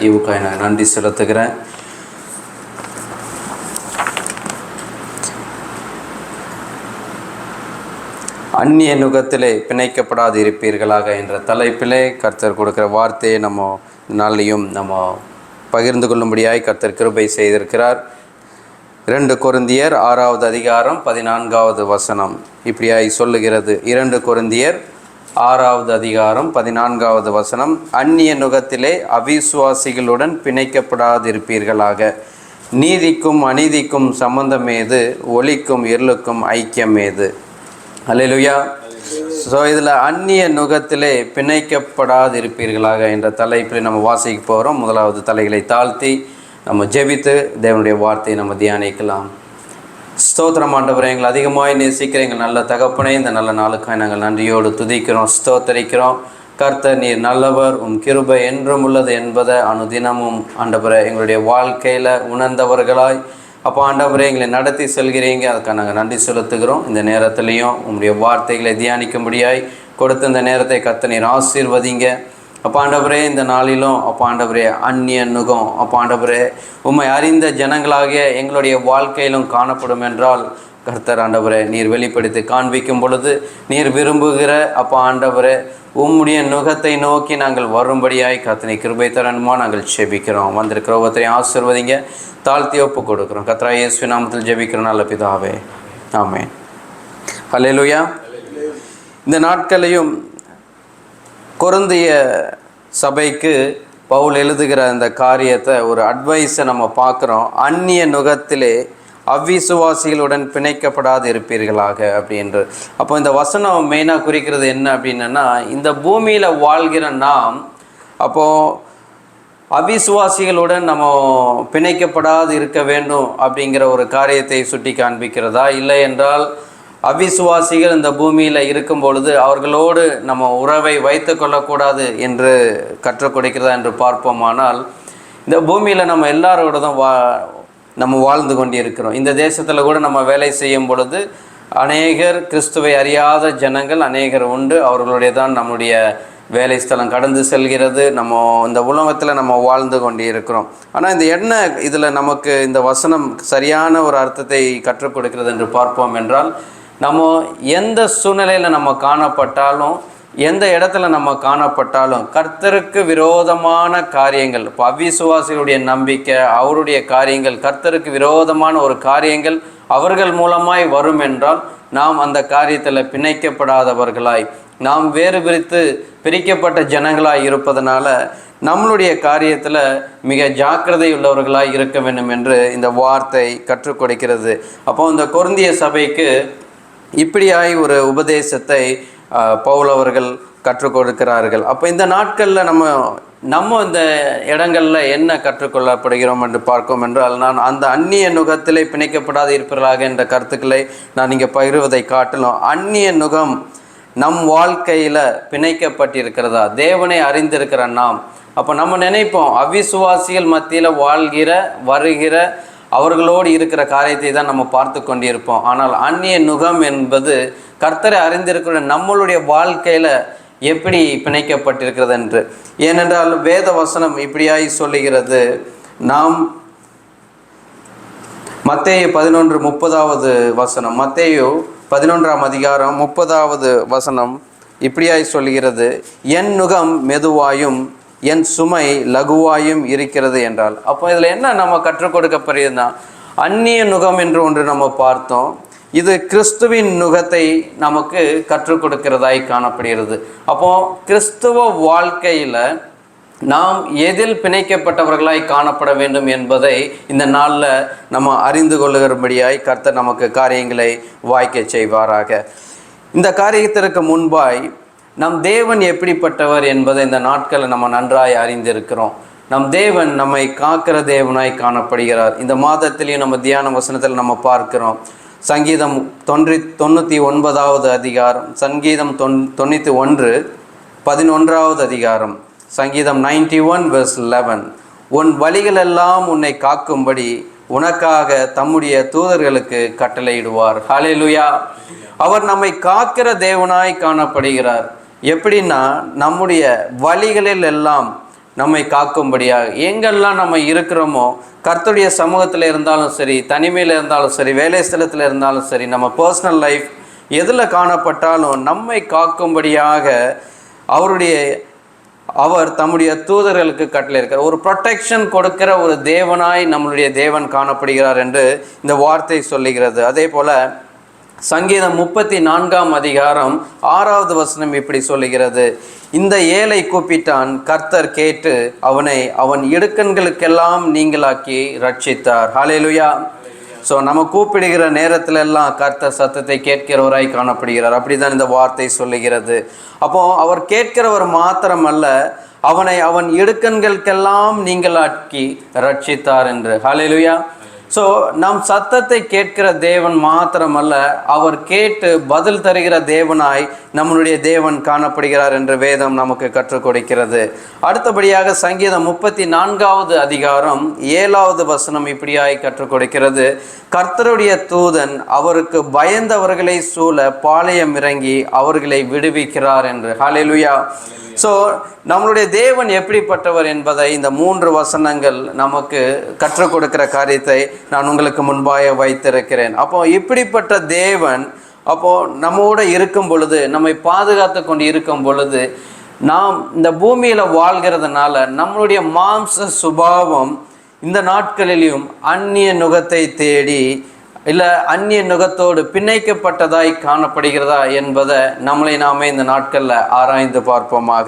ஈவுக்காய் நான் நன்றி செலுத்துகிறேன். அந்நிய நுகத்திலே பிணைக்கப்படாது இருப்பீர்களாக என்ற தலைப்பிலே கர்த்தர் கொடுக்குற வார்த்தையை நம்ம நாளையும் நம்ம பகிர்ந்து கொள்ளும்படியாய் கர்த்தர் கிருபை செய்திருக்கிறார். 2 கொரிந்தியர் 6வது அதிகாரம் 14வது வசனம் இப்படியாய் சொல்லுகிறது. 2 கொரிந்தியர் 6வது அதிகாரம் 14வது வசனம், அந்நிய நுகத்திலே அவிசுவாசிகளுடன் பிணைக்கப்படாதிருப்பீர்களாக. நீதிக்கும் அநீதிக்கும் சம்பந்தம் ஏது? ஒளிக்கும் இருளுக்கும் ஐக்கியம் ஏது? அல்லேலூயா. ஸோ இதில் அந்நிய நுகத்திலே பிணைக்கப்படாதிருப்பீர்களாக என்ற தலைப்பில் நம்ம வாசிக்க போகிறோம். முதலாவது தலைகளை தாழ்த்தி நம்ம ஜெபித்து தேவனுடைய வார்த்தையை நம்ம தியானிக்கலாம். ஸ்தோத்திரம் ஆண்டவரே, எங்களை அதிகமாக நேசிக்கிற எங்கள் நல்ல தகப்பனே, இந்த நல்ல நாளுக்காக நாங்கள் நன்றியோடு துதிக்கிறோம், ஸ்தோத்தரிக்கிறோம். கர்த்தர் நீர் நல்லவர், உம் கிருபை என்றும் உள்ளது என்பதை அனுதினமும் ஆண்டவரே எங்களுடைய வாழ்க்கையில் உணர்ந்தவர்களாய் அப்போ ஆண்டவரே எங்களை நடத்தி செல்கிறீங்க. அதுக்காக நாங்கள் நன்றி செலுத்துகிறோம். இந்த நேரத்துலையும் உங்களுடைய வார்த்தைகளை தியானிக்கும்படியாய் கொடுத்த இந்த நேரத்தை கர்த்தர் நீர் ஆசீர்வதிங்க. அப்போ ஆண்டவரே இந்த நாளிலும் அப்போ ஆண்டவரே அந்நிய நுகம் அப்போ ஆண்டவரே உம்மை அறிந்த ஜனங்களாகிய எங்களுடைய வாழ்க்கையிலும் காணப்படும் என்றால் கர்த்தர் ஆண்டவரே நீர் வெளிப்படுத்தி காண்பிக்கும் பொழுது நீர் விரும்புகிற அப்போ ஆண்டவரே உம்முடைய நுகத்தை நோக்கி நாங்கள் வரும்படியாய் கர்த்தனை கிருபை தரணுமா நாங்கள் ஜெபிக்கிறோம். வந்திருக்கிற ஒவ்வொருத்தரையும் ஆசீர்வதிங்க. தாழ்த்தி ஒப்பு கொடுக்குறோம். கர்த்தராகிய இயேசுவின் நாமத்தில் ஜெபிக்கிற நல்ல பிதாவே, ஆமென். அல்லேலூயா. இந்த நாட்களையும் கொரிந்திய சபைக்கு பவுல் எழுதுகிற அந்த காரியத்தை ஒரு அட்வைஸை நம்ம பார்க்குறோம். அந்நிய நுகத்திலே அவ்விசுவாசிகளுடன் பிணைக்கப்படாது இருப்பீர்களாக அப்படின்று. அப்போ இந்த வசனம் மெயினாக குறிக்கிறது என்ன அப்படின்னா, இந்த பூமியில் வாழ்கிற நாம் அப்போது அவிசுவாசிகளுடன் நம்ம பிணைக்கப்படாது இருக்க வேண்டும் அப்படிங்கிற ஒரு காரியத்தை சுட்டி காண்பிக்கிறதா, இல்லை என்றால் அவிசுவாசிகள் இந்த பூமியில் இருக்கும் பொழுது அவர்களோடு நம்ம உறவை வைத்து கொள்ளக்கூடாது என்று கற்றுக் கொடுக்கிறதா என்று பார்ப்போமானால், இந்த பூமியில் நம்ம எல்லாரோட தான் நம்ம வாழ்ந்து கொண்டு இருக்கிறோம். இந்த தேசத்தில் கூட நம்ம வேலை செய்யும் பொழுது அநேகர் கிறிஸ்துவை அறியாத ஜனங்கள் அநேகர் உண்டு. அவர்களுடைய தான் நம்முடைய வேலை ஸ்தலம் கடந்து செல்கிறது. நம்ம இந்த உலகத்தில் நம்ம வாழ்ந்து கொண்டு இருக்கிறோம். ஆனால் இந்த என்ன இதில் நமக்கு இந்த வசனம் சரியான ஒரு அர்த்தத்தை கற்றுக் கொடுக்கிறது என்று பார்ப்போம் என்றால், நம்ம எந்த சூழ்நிலையில் நம்ம காணப்பட்டாலும் எந்த இடத்துல நம்ம காணப்பட்டாலும் கர்த்தருக்கு விரோதமான காரியங்கள், இப்போ அவிசுவாசிகளுடைய நம்பிக்கை அவருடைய காரியங்கள் கர்த்தருக்கு விரோதமான ஒரு காரியங்கள் அவர்கள் மூலமாய் வரும் என்றால் நாம் அந்த காரியத்தில் பிணைக்கப்படாதவர்களாய் நாம் வேறு பிரிக்கப்பட்ட ஜனங்களாய் இருப்பதனால நம்மளுடைய காரியத்தில் மிக ஜாக்கிரதை உள்ளவர்களாய் இருக்க வேண்டும் என்று இந்த வார்த்தை கற்றுக் கொடுக்கிறது. அப்போ இந்த கொரிந்திய சபைக்கு இப்படியாய் ஒரு உபதேசத்தை பவுல் அவர்கள் கற்றுக் கொடுக்கிறார்கள். அப்போ இந்த நாட்களில் நம்ம இந்த இடங்களில் என்ன கற்றுக்கொள்ளப்படுகிறோம் என்று பார்க்கும் என்றால், நான் அந்த அந்நிய நுகத்திலே பிணைக்கப்படாது இருப்பீர்களாக என்ற கருத்துக்களை நான் இங்கே பகிர்வதை காட்டிலும் அந்நிய நுகம் நம் வாழ்க்கையில் பிணைக்கப்பட்டிருக்கிறதா, தேவனை அறிந்திருக்கிற நாம். அப்போ நம்ம நினைப்போம் அவிசுவாசிகள் மத்தியில் வருகிற அவர்களோடு இருக்கிற காரியத்தை தான் நம்ம பார்த்து கொண்டிருப்போம். ஆனால் அந்நிய நுகம் என்பது கர்த்தரை அறிந்திருக்கிற நம்மளுடைய வாழ்க்கையில் எப்படி பிணைக்கப்பட்டிருக்கிறது என்று. ஏனென்றால் வேத வசனம் இப்படியாய் சொல்லுகிறது. நாம் மத்தேயு 11:30வது வசனம், மத்தேயு 11ஆம் அதிகாரம் 30வது வசனம் இப்படியாய் சொல்லுகிறது, என் நுகம் மெதுவாயும் என் சுமை லகுவாயும் இருக்கிறது என்றால். அப்போ இதில் என்ன நம்ம கற்றுக் கொடுக்கப்படுதுன்னா, அந்நிய நுகம் என்று ஒன்று நம்ம பார்த்தோம். இது கிறிஸ்துவின் நுகத்தை நமக்கு கற்றுக் கொடுக்கிறதாய் காணப்படுகிறது. அப்போது கிறிஸ்துவ வாழ்க்கையில் நாம் எதில் பிணைக்கப்பட்டவர்களாய் காணப்பட வேண்டும் என்பதை இந்த நாளில் நம்ம அறிந்து கொள்ளுகிறபடியாய் கர்த்தர் நமக்கு காரியங்களை வாய்க்க செய்வாராக. இந்த காரியத்திற்கு முன்பாய் நம் தேவன் எப்படிப்பட்டவர் என்பதை இந்த நாட்களில் நம்ம நன்றாய் அறிந்திருக்கிறோம். நம் தேவன் நம்மை காக்கிற தேவனாய் காணப்படுகிறார். இந்த மாதத்திலேயும் நம்ம தியான வசனத்தில் நம்ம பார்க்கிறோம். சங்கீதம் 99வது அதிகாரம், சங்கீதம் 91 11வது அதிகாரம், சங்கீதம் 91:11, உன் வழிகளெல்லாம் உன்னை காக்கும்படி உனக்காக தம்முடைய தூதர்களுக்கு கட்டளையிடுவார். ஹல்லேலூயா. அவர் நம்மை காக்கிற தேவனாய் காணப்படுகிறார். எப்படின்னா, நம்முடைய வழிகளில் எல்லாம் நம்மை காக்கும்படியாக. எங்கெல்லாம் நம்ம இருக்கிறோமோ, கர்த்தருடைய சமூகத்தில் இருந்தாலும் சரி, தனிமையில் இருந்தாலும் சரி, வேலை ஸ்தலத்தில் இருந்தாலும் சரி, நம்ம பர்சனல் லைஃப் எதில் காணப்பட்டாலும் நம்மை காக்கும்படியாக அவர் தம்முடைய தூதர்களுக்கு கட்டளை இருக்கிறார். ஒரு ப்ரொடெக்ஷன் கொடுக்கிற ஒரு தேவனாய் நம்மளுடைய தேவன் காணப்படுகிறார் என்று இந்த வார்த்தை சொல்லுகிறது. அதே போல சங்கீதம் 34 அதிகாரம் 6வது வசனம் இப்படி சொல்லுகிறது, இந்த ஏழை கூப்பிட்டான், கர்த்தர் கேட்டு அவனை அவன் இடுக்கண்களுக்கெல்லாம் நீங்களாக்கி ரட்சித்தார். ஹல்லேலூயா. ஸோ நம்ம கூப்பிடுகிற நேரத்துல எல்லாம் கர்த்தர் சத்தத்தை கேட்கிறவராய் காணப்படுகிறார். அப்படிதான் இந்த வார்த்தை சொல்லுகிறது. அப்போ அவர் கேட்கிறவர் மாத்திரமல்ல, அவன் இடுக்கண்களுக்கெல்லாம் நீங்களாக்கி ரட்சித்தார் என்று. ஹல்லேலூயா. ஸோ நம் சத்தத்தை கேட்கிற தேவன் மாத்திரமல்ல, அவர் கேட்டு பதில் தருகிற தேவனாய் நம்மளுடைய தேவன் காணப்படுகிறார் என்று வேதம் நமக்கு கற்றுக் கொடுக்கிறது. அடுத்தபடியாக சங்கீதம் 34 அதிகாரம் 7வது வசனம் இப்படியாய் கற்றுக் கொடுக்கிறது, கர்த்தருடைய தூதன் அவருக்கு பயந்தவர்களை சூழ பாளையம் இறங்கி அவர்களை விடுவிக்கிறார் என்று. ஹல்லேலூயா. ஸோ நம்மளுடைய தேவன் எப்படிப்பட்டவர் என்பதை இந்த 3 வசனங்கள் நமக்கு கற்றுக் கொடுக்கிற காரியத்தை நான் உங்களுக்கு முன்பாக வைத்திருக்கிறேன். அப்போ இப்படிப்பட்ட தேவன் நம்மோட இருக்கும் பொழுது, நம்மை பாதுகாத்து கொண்டு இருக்கும் பொழுது, நாம் இந்த பூமியில் வாழ்கிறதுனால நம்மளுடைய மாம்ச சுபாவம் இந்த நாட்களிலும் அந்நிய நுகத்தை தேடி இல்லை அந்நிய நுகத்தோடு பிணைக்கப்பட்டதாய் காணப்படுகிறதா என்பதை நாமே இந்த நாட்களில் ஆராய்ந்து பார்ப்போமாக.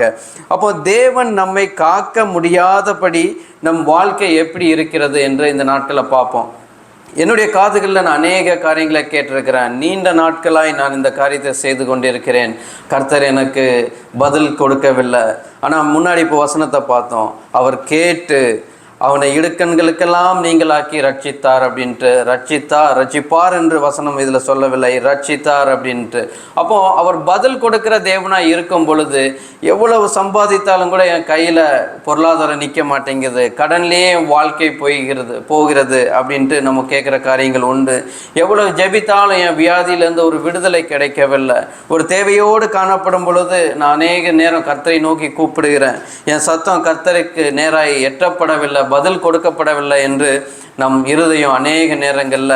அப்போ தேவன் நம்மை காக்க முடியாதபடி நம் வாழ்க்கை எப்படி இருக்கிறது என்று இந்த நாட்களில் பார்ப்போம். என்னுடைய காதுகளில் நான் அநேக காரியங்களை கேட்டிருக்கிறேன். நீண்ட நாட்களாய் நான் இந்த காரியத்தை செய்து கொண்டிருக்கிறேன், கர்த்தர் எனக்கு பதில் கொடுக்கவில்லை. ஆனால் முன்னாடி இப்போ வசனத்தை பார்த்தோம், அவர் கேட்டு அவனை இடுக்கண்களுக்கெல்லாம் நீங்களாக்கி ரட்சித்தார் அப்படின்ட்டு. ரட்சிப்பார் என்று வசனம் இதில் சொல்லவில்லை, ரட்சித்தார் அப்படின்ட்டு. அப்போ அவர் பதில் கொடுக்கிற தேவனாய் இருக்கும் பொழுது, எவ்வளவு சம்பாதித்தாலும் கூட என் கையில் பொருளாதாரம் நிற்க மாட்டேங்குது, கடன்லேயே வாழ்க்கை போகிறது அப்படின்ட்டு நம்ம கேட்குற காரியங்கள் உண்டு. எவ்வளவு ஜெபித்தாலும் என் வியாதியிலேருந்து ஒரு விடுதலை கிடைக்கவில்லை. ஒரு தேவையோடு காணப்படும் பொழுது நான் அநேக நேரம் கர்த்தரை நோக்கி கூப்பிடுகிறேன், என் சத்தம் கர்த்தருக்கு நேராக எட்டப்படவில்லை, பதில் கொடுக்கப்படவில்லை என்று நம் இருதயம் அநேக நேரங்களில்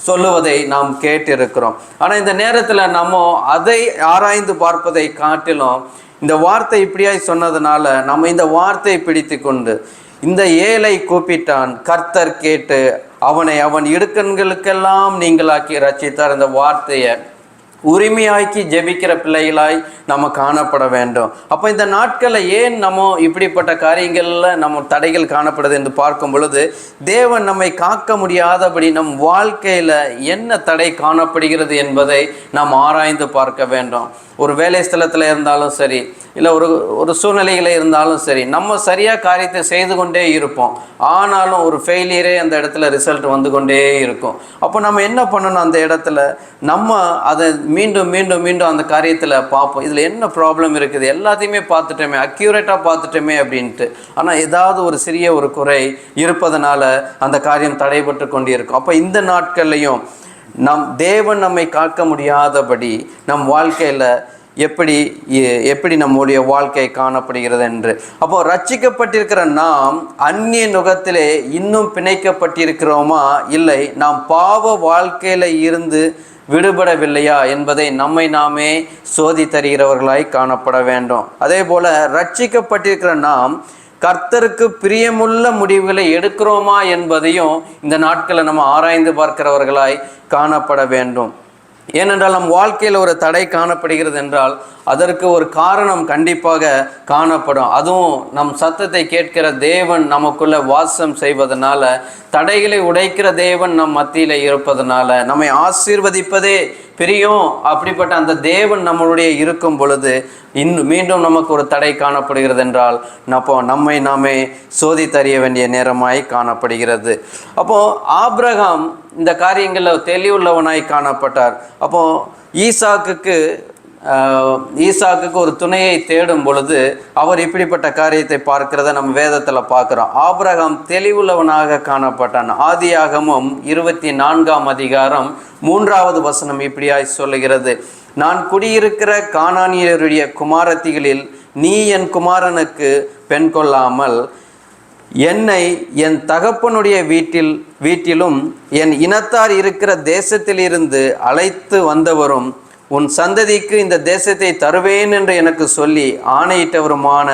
சொல்லுவதை நாம் கேட்டிருக்கிறோம். ஆனால் இந்த நேரத்தில் நம்ம அதை ஆராய்ந்து பார்ப்பதை காட்டிலும் இந்த வார்த்தை இப்படியாய் சொன்னதுனால நம்ம இந்த வார்த்தையை பிடித்து கொண்டு, இந்த ஏழை கூப்பிட்டான், கர்த்தர் கேட்டு அவன் இடுக்கண்களுக்கெல்லாம் நீங்களாக்கி ரட்சித்தார், இந்த வார்த்தையை உரிமையாக்கி ஜெபிக்கிற பிள்ளைகளாய் நம்ம காணப்பட வேண்டும். அப்போ இந்த நாட்களில் ஏன் நம்ம இப்படிப்பட்ட காரியங்களில் நம்ம தடைகள் காணப்படுது என்று பார்க்கும் பொழுது, தேவன் நம்மை காக்க முடியாதபடி நம் வாழ்க்கையில் என்ன தடை காணப்படுகிறது என்பதை நாம் ஆராய்ந்து பார்க்க வேண்டும். ஒரு வேலை ஸ்தலத்தில் இருந்தாலும் சரி, இல்லை ஒரு சூழ்நிலையில் இருந்தாலும் சரி, நம்ம சரியாக காரியத்தை செய்து கொண்டே இருப்போம், ஆனாலும் ஒரு ஃபெயிலியரே அந்த இடத்துல ரிசல்ட் வந்து கொண்டே இருக்கும். அப்போ நம்ம என்ன பண்ணணும், அந்த இடத்துல நம்ம அதை மீண்டும் மீண்டும் மீண்டும் அந்த காரியத்தில் பார்ப்போம், இதில் என்ன ப்ராப்ளம் இருக்குது, எல்லாத்தையுமே பார்த்துட்டோமே, அக்யூரேட்டாக பார்த்துட்டோமே அப்படின்ட்டு. ஆனால் ஏதாவது ஒரு சிறிய ஒரு குறை இருப்பதனால அந்த காரியம் தடைபட்டு கொண்டே இருக்கும். அப்போ இந்த நாட்கள்லையும் தேவன் நம்மை காக்க முடியாதபடி நம் வாழ்க்கையில் எப்படி நம்முடைய வாழ்க்கை காணப்படுகிறது என்று. அப்போ ரட்சிக்கப்பட்டிருக்கிற நாம் அந்நிய நுகத்திலே இன்னும் பிணைக்கப்பட்டிருக்கிறோமா, இல்லை நாம் பாவ வாழ்க்கையில் இருந்து விடுபடவில்லையா என்பதை நாமே சோதி தருகிறவர்களாய் காணப்பட வேண்டும். அதே போல ரட்சிக்கப்பட்டிருக்கிற நாம் கர்த்தருக்கு பிரியமுள்ள முடிவுகளை எடுக்கிறோமா என்பதையும் இந்த நாட்களை நம்ம ஆராய்ந்து பார்க்கிறவர்களாய் காணப்பட வேண்டும். ஏனென்றால் நம் வாழ்க்கையில் ஒரு தடை காணப்படுகிறது என்றால் அதற்கு ஒரு காரணம் கண்டிப்பாக காணப்படும். அதுவும் நம் சத்தத்தை கேட்கிற தேவன் நமக்குள்ள வாசம் செய்வதனால, தடைகளை உடைக்கிற தேவன் நம் மத்தியில் இருப்பதனால, நம்மை ஆசீர்வதிப்பதே பிரியம். அப்படிப்பட்ட அந்த தேவன் நம்மளுடைய இருக்கும் பொழுது மீண்டும் நமக்கு ஒரு தடை காணப்படுகிறது என்றால் நாமே சோதித்தறிய வேண்டிய நேரமாய் காணப்படுகிறது. அப்போது ஆபிரகாம் இந்த காரியங்களில் தெளிவுள்ளவனாய் காணப்பட்டார். அப்போது ஈசாக்குக்கு ஒரு துணையை தேடும் பொழுது அவர் இப்படிப்பட்ட காரியத்தை பார்க்கிறத நம்ம வேதத்தில் பார்க்குறோம். ஆபிரகாம் தெளிவுள்ளவனாக காணப்பட்டான். ஆதியாகமம் 24 அதிகாரம் 3வது வசனம் இப்படியாய் சொல்லுகிறது, நான் குடியிருக்கிற கானானியருடைய குமாரத்திகளில் நீ என் குமாரனுக்கு பெண் கொள்ளாமல் என்னை என் தகப்பனுடைய வீட்டிலும் என் இனத்தார் இருக்கிற தேசத்திலிருந்து அழைத்து வந்தவரும் உன் சந்ததிக்கு இந்த தேசத்தை தருவேன் என்று எனக்கு சொல்லி ஆணையிட்டவருமான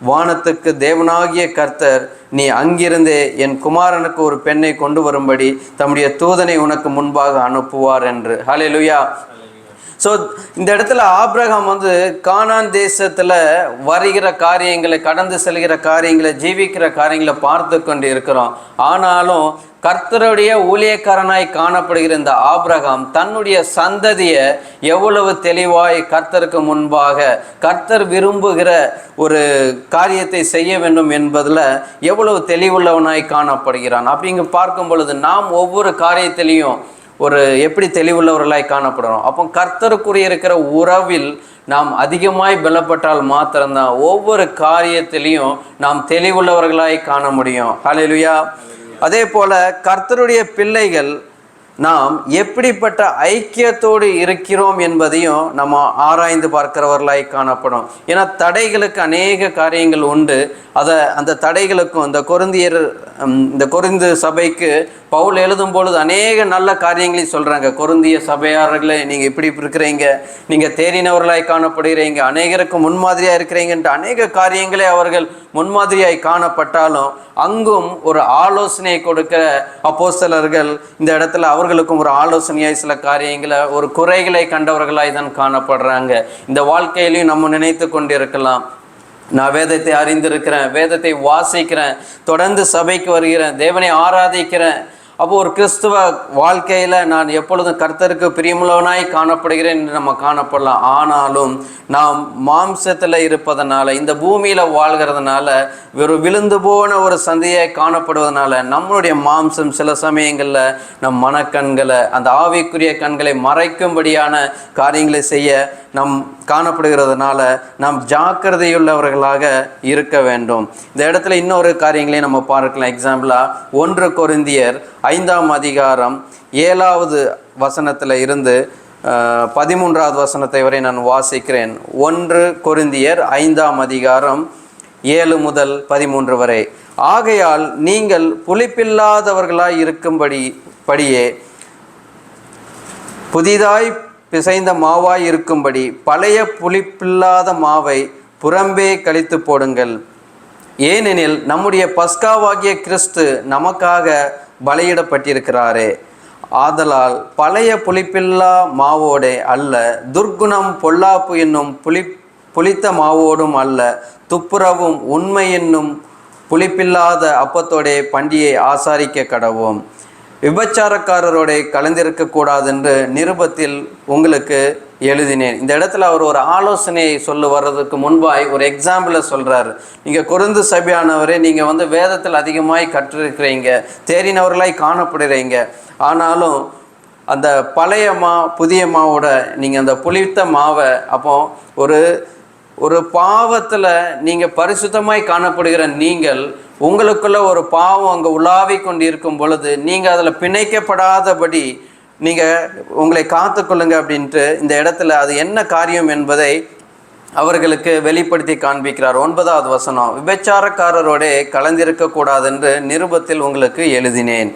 வானத்துக்கு தேவனாகிய கர்த்தர், நீ அங்கிருந்தே என் குமாரனுக்கு ஒரு பெண்ணை கொண்டு வரும்படி தம்முடைய தூதனை உனக்கு முன்பாக அனுப்புவார் என்று. ஹல்லேலூயா. ஸோ இந்த இடத்துல ஆபிரகாம் கானான் தேசத்தில் வருகிற காரியங்களை, கடந்து செல்கிற காரியங்களை, ஜீவிக்கிற காரியங்களை பார்த்து கொண்டு இருக்கிறோம். ஆனாலும் கர்த்தருடைய ஊழியக்காரனாய் காணப்படுகிற இந்த ஆபிரகாம் தன்னுடைய சந்ததியை எவ்வளவு தெளிவாய் கர்த்தருக்கு முன்பாக கர்த்தர் விரும்புகிற ஒரு காரியத்தை செய்ய வேண்டும் என்பதில் எவ்வளவு தெளிவுள்ளவனாய் காணப்படுகிறான். அப்படிங்க பார்க்கும் பொழுது நாம் ஒவ்வொரு காரியத்திலையும் எப்படி தெளிவுள்ளவர்களாய் காணப்படுறோம். அப்போ கர்த்தருக்குரிய இருக்கிற உறவில் நாம் அதிகமாய் பலப்பட்டால் மாத்திரம்தான் ஒவ்வொரு காரியத்திலையும் நாம் தெளிவுள்ளவர்களாய் காண முடியும். ஹல்லேலூயா. அதே போல கர்த்தருடைய பிள்ளைகள் நாம் எப்படிப்பட்ட ஐக்கியத்தோடு இருக்கிறோம் என்பதையும் நம்ம ஆராய்ந்து பார்க்கிறவர்களாய் காணப்படும். ஏன்னா தடைகளுக்கு அநேக காரியங்கள் உண்டு. அந்த தடைகளுக்கும் இந்த கொரிந்து சபைக்கு பவுல் எழுதும் பொழுது அநேக நல்ல காரியங்களை சொல்கிறாங்க. கொரிந்திய சபையாளர்களே, நீங்கள் இப்படி இருக்கிறீங்க, நீங்கள் தேறினவர்களாய் காணப்படுகிறீங்க, அநேகருக்கு முன்மாதிரியாக இருக்கிறீங்கன்ற அநேக காரியங்களே அவர்கள் முன்மாதிரியாய் காணப்பட்டாலும் அங்கும் ஒரு ஆலோசனை கொடுக்க அப்போஸ்தலர்கள் இந்த இடத்துல அவர்களுக்கும் ஒரு ஆலோசனையாய் சில காரியங்களை, ஒரு குறைகளை கண்டவர்களாய் தான் காணப்படுறாங்க. இந்த வாழ்க்கையிலையும் நம்ம நினைத்து கொண்டிருக்கலாம், நான் வேதத்தை அறிந்திருக்கிறேன், வேதத்தை வாசிக்கிறேன், தொடர்ந்து சபைக்கு வருகிறேன், தேவனை ஆராதிக்கிறேன். அப்போ ஒரு கிறிஸ்துவ வாழ்க்கையில் நான் எப்பொழுதும் கர்த்தருக்கு பிரியமுள்ளவனாய் காணப்படுகிறேன் என்று நம்ம காணப்படலாம். ஆனாலும் நாம் மாம்சத்தில் இருப்பதனால, இந்த பூமியில் வாழ்கிறதுனால, விழுந்து போன ஒரு சந்தையை காணப்படுவதனால நம்மளுடைய மாம்சம் சில சமயங்களில் நம் மனக்கண்களை, அந்த ஆவிக்குரிய கண்களை மறைக்கும்படியான காரியங்களை செய்ய நம் காணப்படுகிறதுனால நாம் ஜாக்கிரதையுள்ளவர்களாக இருக்க வேண்டும். இந்த இடத்துல இன்னொரு காரியங்களையும் நம்ம பார்க்கலாம். எக்ஸாம்பிளாக 1 கொரிந்தியர் 5ஆம் அதிகாரம் 7வது வசனத்தில் இருந்து 13வது வசனத்தை வரை நான் வாசிக்கிறேன். 1 கொரிந்தியர் 5ஆம் அதிகாரம் 7 முதல் 13 வரை. ஆகையால் நீங்கள் புளிப்பில்லாதவர்களாய் இருக்கும்படியே புதிதாய் பிசைந்த மாவாய் இருக்கும்படி பழைய புளிப்பில்லாத மாவை புறம்பே கழித்து போடுங்கள். ஏனெனில் நம்முடைய பஸ்காவாகிய கிறிஸ்து நமக்காக பலியிடப்பட்டிருக்கிறாரே. ஆதலால் பழைய புளிப்பில்லா மாவோடே அல்ல, துர்க்குணம் பொல்லாப்பு என்னும் புளித்த மாவோடும் அல்ல, துப்புரவும் உண்மை என்னும் புளிப்பில்லாத அப்பத்தோடே பண்டிகையை ஆசாரிக்க கடவோம். விபச்சாரக்காரரோட கலந்திருக்கக்கூடாது என்று நிருபத்தில் உங்களுக்கு எழுதினேன். இந்த இடத்துல அவர் ஒரு ஆலோசனையை சொல்ல வர்றதுக்கு முன்பாய் ஒரு எக்ஸாம்பிளை சொல்கிறார். நீங்கள் கொரிந்து சபையானவரே, நீங்கள் வேதத்தில் அதிகமாய் கற்றிருக்கிறீங்க, தேறினவர்களாய் காணப்படுறீங்க. ஆனாலும் அந்த பழைய புதிய மாவோட நீங்கள் அந்த புளித்த மாவை, அப்போ ஒரு பாவத்தில் நீங்கள் பரிசுத்தமாய் காணப்படுகிற நீங்கள், உங்களுக்குள்ள ஒரு பாவம் அங்கே உலாவி கொண்டு இருக்கும் பொழுது நீங்கள் அதில் பிணைக்கப்படாதபடி நீங்கள் உங்களை காத்துக்கொள்ளுங்க அப்படின்ட்டு இந்த இடத்துல அது என்ன காரியம் என்பதை அவர்களுக்கு வெளிப்படுத்தி காண்பிக்கிறார். 9வது வசனம், விபச்சாரக்காரரோட கலந்திருக்கக்கூடாது என்று நிருபத்தில் உங்களுக்கு எழுதினேன்.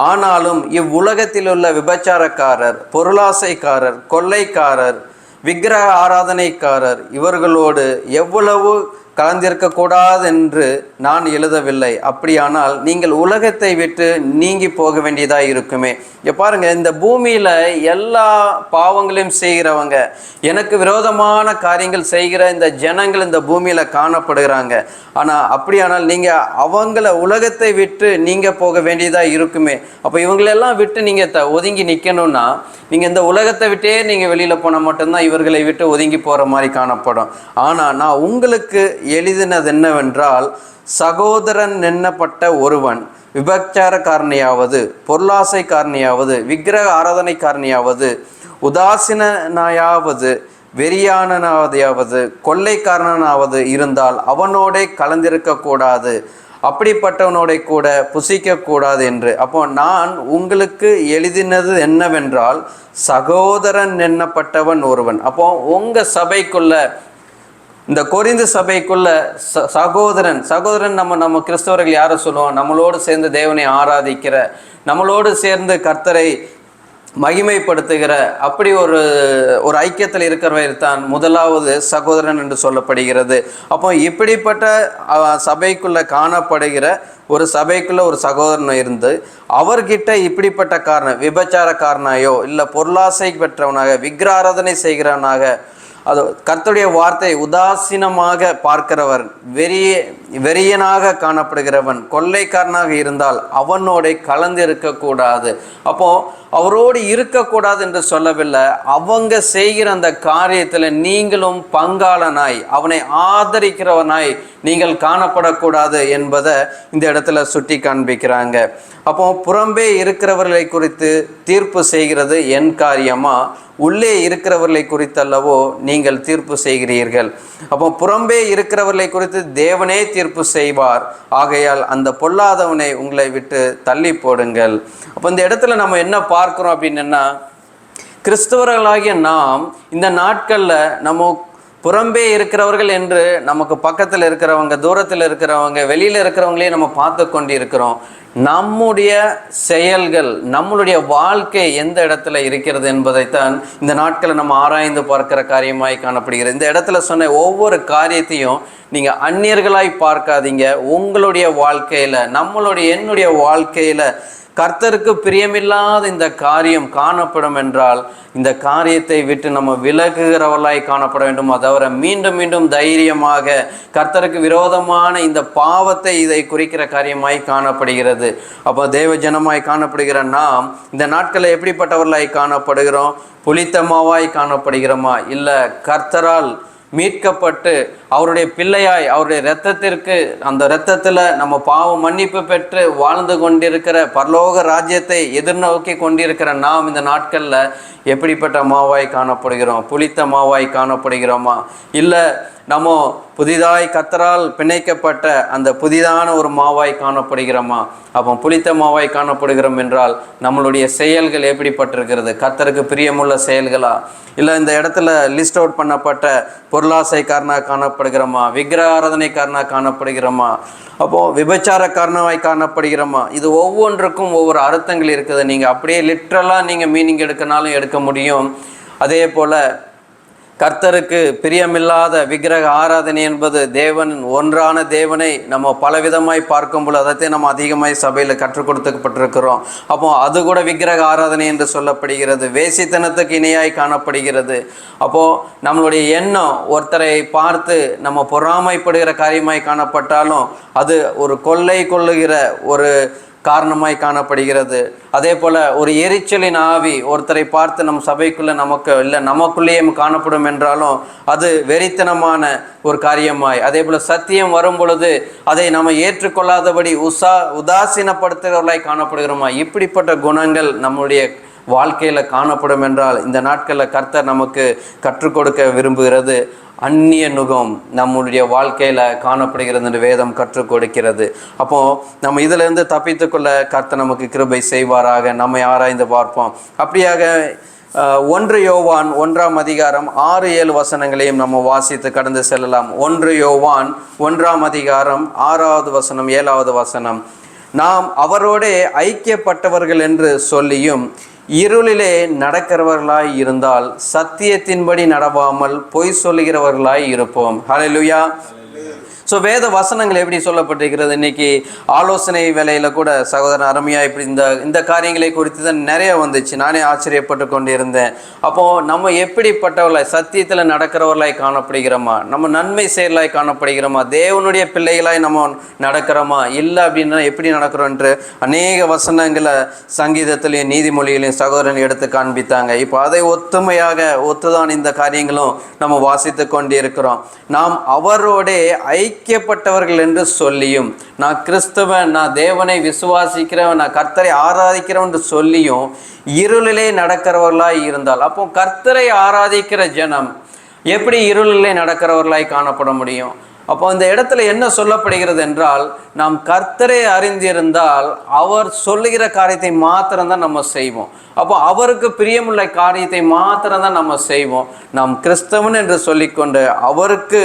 ஆனாலும் இவ்வுலகத்தில் உள்ள விபச்சாரக்காரர், பொருளாசைக்காரர், கொள்ளைக்காரர், விக்கிரக ஆராதனைக்காரர் இவர்களோடு எவ்வளவு கலந்திருக்கக்கூடாது என்று நான் எழுதவில்லை. அப்படியானால் நீங்கள் உலகத்தை விட்டு நீங்கி போக வேண்டியதாக இருக்குமே. பாருங்க, இந்த பூமியில் எல்லா பாவங்களையும் செய்கிறவங்க, எனக்கு விரோதமான காரியங்கள் செய்கிற இந்த ஜனங்கள் இந்த பூமியில் காணப்படுகிறாங்க. ஆனால் அப்படியானால் நீங்கள் அவங்கள உலகத்தை விட்டு நீங்கள் போக வேண்டியதாக இருக்குமே. அப்போ இவங்களெல்லாம் விட்டு நீங்கள் ஒதுங்கி நிற்கணும்னா நீங்கள் இந்த உலகத்தை விட்டே நீங்கள் வெளியில் போனால் மட்டும்தான் இவர்களை விட்டு ஒதுங்கி போகிற மாதிரி காணப்படும். ஆனால் நான் உங்களுக்கு எழுதினது என்னவென்றால், சகோதரன் எண்ணப்பட்ட ஒருவன் விபச்சாரக்காரனையாவது, பொருளாசைக்காரனையாவது, விக்கிரக ஆராதனைக்காரனையாவது, உதாசீனாயாவது, வெறியானனாவதையாவது, கொள்ளைக்காரனாவது இருந்தால் அவனோட கலந்திருக்கக்கூடாது, அப்படிப்பட்டவனோட கூட புசிக்கக்கூடாது என்று. அப்போ நான் உங்களுக்கு எழுதினது என்னவென்றால், சகோதரன் எண்ணப்பட்டவன் ஒருவன். அப்போ உங்கள் சபைக்குள்ள இந்த கொரிந்து சபைக்குள்ள சகோதரன் நம்ம கிறிஸ்தவர்கள் யாரை சொல்லுவோம்? நம்மளோடு சேர்ந்து தேவனை ஆராதிக்கிற, நம்மளோடு சேர்ந்து கர்த்தரை மகிமைப்படுத்துகிற அப்படி ஒரு ஐக்கியத்தில் இருக்கிறவர் தான் முதலாவது சகோதரன் என்று சொல்லப்படுகிறது. அப்போ இப்படிப்பட்ட சபைக்குள்ள காணப்படுகிற ஒரு சபைக்குள்ள ஒரு சகோதரன் இருந்து அவர்கிட்ட இப்படிப்பட்ட காரணம், விபச்சாரக்காரனாயோ இல்லை பொருளாசை பெற்றவனாக விக்கிராராதனை செய்கிறவனாக, அது கர்த்தருடைய வார்த்தை உதாசீனமாக பார்க்கிறவர், வெறியனாக காணப்படுகிறவன், கொள்ளைக்காரனாக இருந்தால் அவனோட கலந்து இருக்கக்கூடாது. அப்போ அவரோடு இருக்கக்கூடாது என்று சொல்லவில்லை, அவங்க செய்கிற அந்த காரியத்தில் நீங்களும் பங்காளனாய் அவனை ஆதரிக்கிறவனாய் நீங்கள் காணப்படக்கூடாது என்பதை இந்த இடத்துல சுட்டி காண்பிக்கிறாங்க. அப்போ புறம்பே இருக்கிறவர்களை குறித்து தீர்ப்பு செய்கிறது என் காரியமா, உள்ளே இருக்கிறவர்களை குறித்தல்லவோ நீங்கள் தீர்ப்பு செய்கிறீர்கள். அப்போ புறம்பே இருக்கிறவர்களை குறித்து தேவனே தீர்ப்பு செய்வார். ஆகையால் அந்த பொல்லாதவனை உங்களை விட்டு தள்ளி போடுங்கள். அப்போ இந்த இடத்துல நம்ம என்ன பார்க்கிறோம் அப்படின்னா, கிறிஸ்தவர்களாகிய நாம் இந்த நாட்களில் நம்ம புறம்பே இருக்கிறவர்கள் என்று நமக்கு பக்கத்தில் இருக்கிறவங்க, தூரத்தில் இருக்கிறவங்க, வெளியில் இருக்கிறவங்களே நம்ம பார்த்து கொண்டு இருக்கிறோம். நம்முடைய செயல்கள், நம்மளுடைய வாழ்க்கை எந்த இடத்துல இருக்கிறது என்பதைத்தான் இந்த நாட்களில் நம்ம ஆராய்ந்து பார்க்கிற காரியமாய் காணப்படுகிறது. இந்த இடத்துல சொன்ன ஒவ்வொரு காரியத்தையும் நீங்கள் அந்நியர்களாய் பார்க்காதீங்க. உங்களுடைய வாழ்க்கையில், என்னுடைய வாழ்க்கையில் கர்த்தருக்கு பிரியமில்லாத இந்த காரியம் காணப்படும் என்றால் இந்த காரியத்தை விட்டு நம்ம விலகுகிறவர்களாய் காணப்பட வேண்டும். தவிர மீண்டும் மீண்டும் தைரியமாக கர்த்தருக்கு விரோதமான இந்த பாவத்தை இதை குறிக்கிற காரியமாய் காணப்படுகிறது. அப்போ தேவ ஜனமாய் காணப்படுகிற நாம் இந்த நாட்களில் எப்படிப்பட்டவர்களாய் காணப்படுகிறோம்? புளித்தமாவாய் காணப்படுகிறோமா, இல்லை கர்த்தரால் மீட்கப்பட்டு அவருடைய பிள்ளையாய் அவருடைய இரத்தத்திற்கு, அந்த இரத்தத்தில் நம்ம பாவ மன்னிப்பு பெற்று வாழ்ந்து கொண்டிருக்கிற பரலோக ராஜ்யத்தை எதிர்நோக்கி கொண்டிருக்கிற நாம் இந்த நாட்களில் எப்படிப்பட்ட மாவாய் காணப்படுகிறோம்? புளித்த மாவாய் காணப்படுகிறோமா, இல்லை நம்ம புதிதாய் கர்த்தரால் பிணைக்கப்பட்ட அந்த புதிதான ஒரு மாவாய் காணப்படுகிறோமா? அப்போ புளித்த மாவாய் காணப்படுகிறோம் என்றால் நம்மளுடைய செயல்கள் எப்படிப்பட்டிருக்கிறது? கர்த்தருக்கு பிரியமுள்ள செயல்களா, இல்லை இந்த இடத்துல லிஸ்ட் அவுட் பண்ணப்பட்ட பொருளாசைக்காரனாக காணப்படுகிறோமா, விக்கிரக ஆராதனைக்காரனாக காணப்படுகிறோமா, அப்போது விபச்சாரக்காரனாய் காணப்படுகிறோமா? இது ஒவ்வொன்றுக்கும் ஒவ்வொரு அர்த்தங்கள் இருக்குது. நீங்கள் அப்படியே லிட்ரலாக நீங்கள் மீனிங் எடுக்கனாலும் எடுக்க முடியும். அதே போல் கர்த்தருக்கு பிரியமில்லாத விக்கிரக ஆராதனை என்பது ஒன்றான தேவனை நம்ம பலவிதமாய் பார்க்கும்போது அதைத்தான் நம்ம அதிகமாய் சபையில் கற்றுக் கொடுக்கப்பட்டிருக்கிறோம். அப்போ அது கூட விக்கிரக ஆராதனை என்று சொல்லப்படுகிறது. வேசித்தனத்துக்கு இணையாய் காணப்படுகிறது. அப்போது நம்மளுடைய எண்ணம் ஒருத்தரை பார்த்து நம்ம பொறாமைப்படுகிற காரியமாய் காணப்பட்டாலும் அது ஒரு கொள்ளுகிற ஒரு காரணமாய் காணப்படுகிறது. அதே போல் ஒரு எரிச்சலின் ஆவி ஒருத்தரை பார்த்து நம் சபைக்குள்ளே நமக்குள்ளேயே காணப்படும் என்றாலும் அது வெறித்தனமான ஒரு காரியமாய், அதே போல் சத்தியம் வரும் பொழுது அதை நம்ம ஏற்றுக்கொள்ளாதபடி உதாசீனப்படுத்துகிறவர்களாய் காணப்படுகிறோமா? இப்படிப்பட்ட குணங்கள் நம்முடைய வாழ்க்கையில் காணப்படும் என்றால் இந்த நாட்களில் கர்த்தர் நமக்கு கற்றுக் கொடுக்க விரும்புகிறது. அந்நிய நுகம் நம்முடைய வாழ்க்கையில் காணப்படுகிறது என்று வேதம் கற்றுக் கொடுக்கிறது. அப்போது நம்ம இதிலிருந்து தப்பித்துக்கொள்ள கர்த்தர் நமக்கு கிருபை செய்வாராக. நம்மை ஆராய்ந்து பார்ப்போம். அப்படியாக 1 யோவான் 1ஆம் அதிகாரம் 6-7 வசனங்களையும் நம்ம வாசித்து கடந்து செல்லலாம். 1 யோவான் 1ஆம் அதிகாரம் 6வது வசனம் 7வது வசனம், நாம் அவரோடே ஐக்கியப்பட்டவர்கள் என்று சொல்லியும் இருளிலே நடக்கிறவர்களாய் இருந்தால் சத்தியத்தின்படி நடவாமல் பொய் சொல்லுகிறவர்களாய் இருப்போம். ஹல்லேலூயா. ஸோ வேத வசனங்கள் எப்படி சொல்லப்பட்டிருக்கிறது? இன்னைக்கு ஆலோசனை வேலையில் கூட சகோதரன் அருமையாக இப்படி இந்த காரியங்களை குறித்து தான் நிறைய வந்துச்சு. நானே ஆச்சரியப்பட்டு கொண்டு இருந்தேன். அப்போது நம்ம எப்படிப்பட்டவர்களாய் சத்தியத்தில் நடக்கிறவர்களாய் காணப்படுகிறோமா? நம்ம நன்மை செயலாய் காணப்படுகிறோமா? தேவனுடைய பிள்ளைகளாய் நம்ம நடக்கிறோமா? இல்லை அப்படின்னா எப்படி நடக்கிறோம் என்று அநேக வசனங்களை சங்கீதத்திலையும் நீதிமொழிகளையும் சகோதரன் எடுத்து காண்பித்தாங்க. இப்போ அதை ஒத்துதான் இந்த காரியங்களும் நம்ம வாசித்து கொண்டு இருக்கிறோம். நாம் அவரோடே ஐக்கியப்பட்டவர்கள் என்று சொல்லியும், நான் கிறிஸ்தவன், நான் தேவனை விசுவாசிக்கிறவன், நான் கர்த்தரை ஆராதிக்கிறவன் என்று சொல்லியும் இருளிலே நடக்கிறவர்களாய் இருந்தால், அப்போ கர்த்தரை ஆராதிக்கிற ஜனம் எப்படி இருளிலே நடக்கிறவர்களாய் காணப்பட முடியும்? அப்போ இந்த இடத்துல என்ன சொல்லப்படுகிறது என்றால், நாம் கர்த்தரை அறிந்திருந்தால் அவர் சொல்லுகிற காரியத்தை மாத்திரம்தான் நம்ம செய்வோம். அப்போ அவருக்கு பிரியமுள்ள காரியத்தை மாத்திரம்தான் நம்ம செய்வோம். நாம் கிறிஸ்தவன் என்று சொல்லிக்கொண்டு அவருக்கு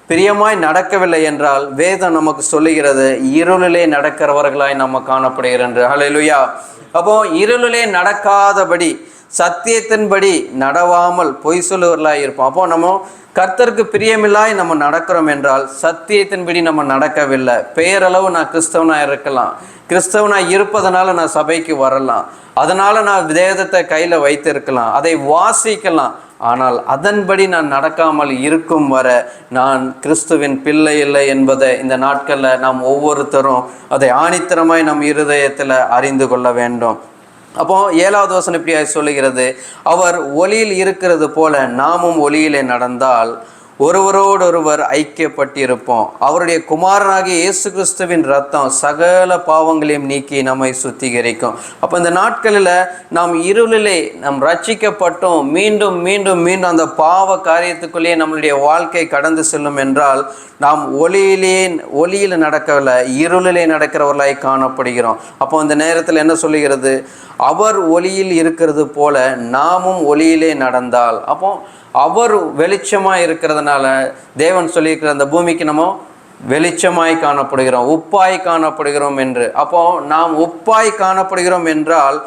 பிரியமாய் நடக்கவில்லை என்றால் வேதம் நமக்கு சொல்லுகிறது இருளிலே நடக்கிறவர்களாய் நம்ம காணப்படுகிறோம் என்று. ஹல்லேலூயா. அப்போ இருளிலே நடக்காதபடி சத்தியத்தின்படி நடவாமல் பொய் சொல்லுவர்களாய் இருப்போம். அப்போ நம்ம கர்த்தருக்கு பிரியமில்லாய் நம்ம நடக்கிறோம் என்றால் சத்தியத்தின்படி நம்ம நடக்கவில்லை. பெயரளவு நான் கிறிஸ்தவனாக இருக்கலாம், கிறிஸ்தவனாக இருப்பதனால நான் சபைக்கு வரலாம், அதனால் நான் வேதத்தை கையில் வைத்திருக்கலாம், அதை வாசிக்கலாம், ஆனால் அதன்படி நான் நடக்காமல் இருக்கும் வர நான் கிறிஸ்துவின் பிள்ளை இல்லை என்பதை இந்த நாட்களில் நாம் ஒவ்வொருத்தரும் அதை ஆணித்தரமாய் நம் இருதயத்தில் அறிந்து கொள்ள வேண்டும். அப்போ 7வது வசனம் இப்படி சொல்லுகிறது, அவர் ஒளியில் இருக்கிறது போல நாமும் ஒளியிலே நடந்தால் ஒருவரோடொருவர் ஐக்கியப்பட்டிருப்போம். அவருடைய குமாரனாகிய இயேசு கிறிஸ்துவின் ரத்தம் சகல பாவங்களையும் நீக்கி நம்மை சுத்திகரிக்கும். அப்போ இந்த நாட்களில் நாம் இருளிலே நாம் ரட்சிக்கப்பட்டோம், மீண்டும் மீண்டும் மீண்டும் அந்த பாவ காரியத்துக்குள்ளேயே நம்மளுடைய வாழ்க்கை கடந்து செல்லும் என்றால் நாம் ஒளியில் நடக்கவில்லை, இருளிலே நடக்கிறவர்களாய் காணப்படுகிறோம். அப்போ இந்த நேரத்தில் என்ன சொல்லுகிறது, அவர் ஒளியில் இருக்கிறது போல நாமும் ஒளியிலே நடந்தால். அப்போ அவர் வெளிச்சமாய் இருக்கிறதுனால தேவன் சொல்லியிருக்கிற அந்த பூமிக்கு நம்ம வெளிச்சமாய் காணப்படுகிறோம், உப்பாய் காணப்படுகிறோம் என்று. அப்போ நாம் உப்பாய் காணப்படுகிறோம் என்றால்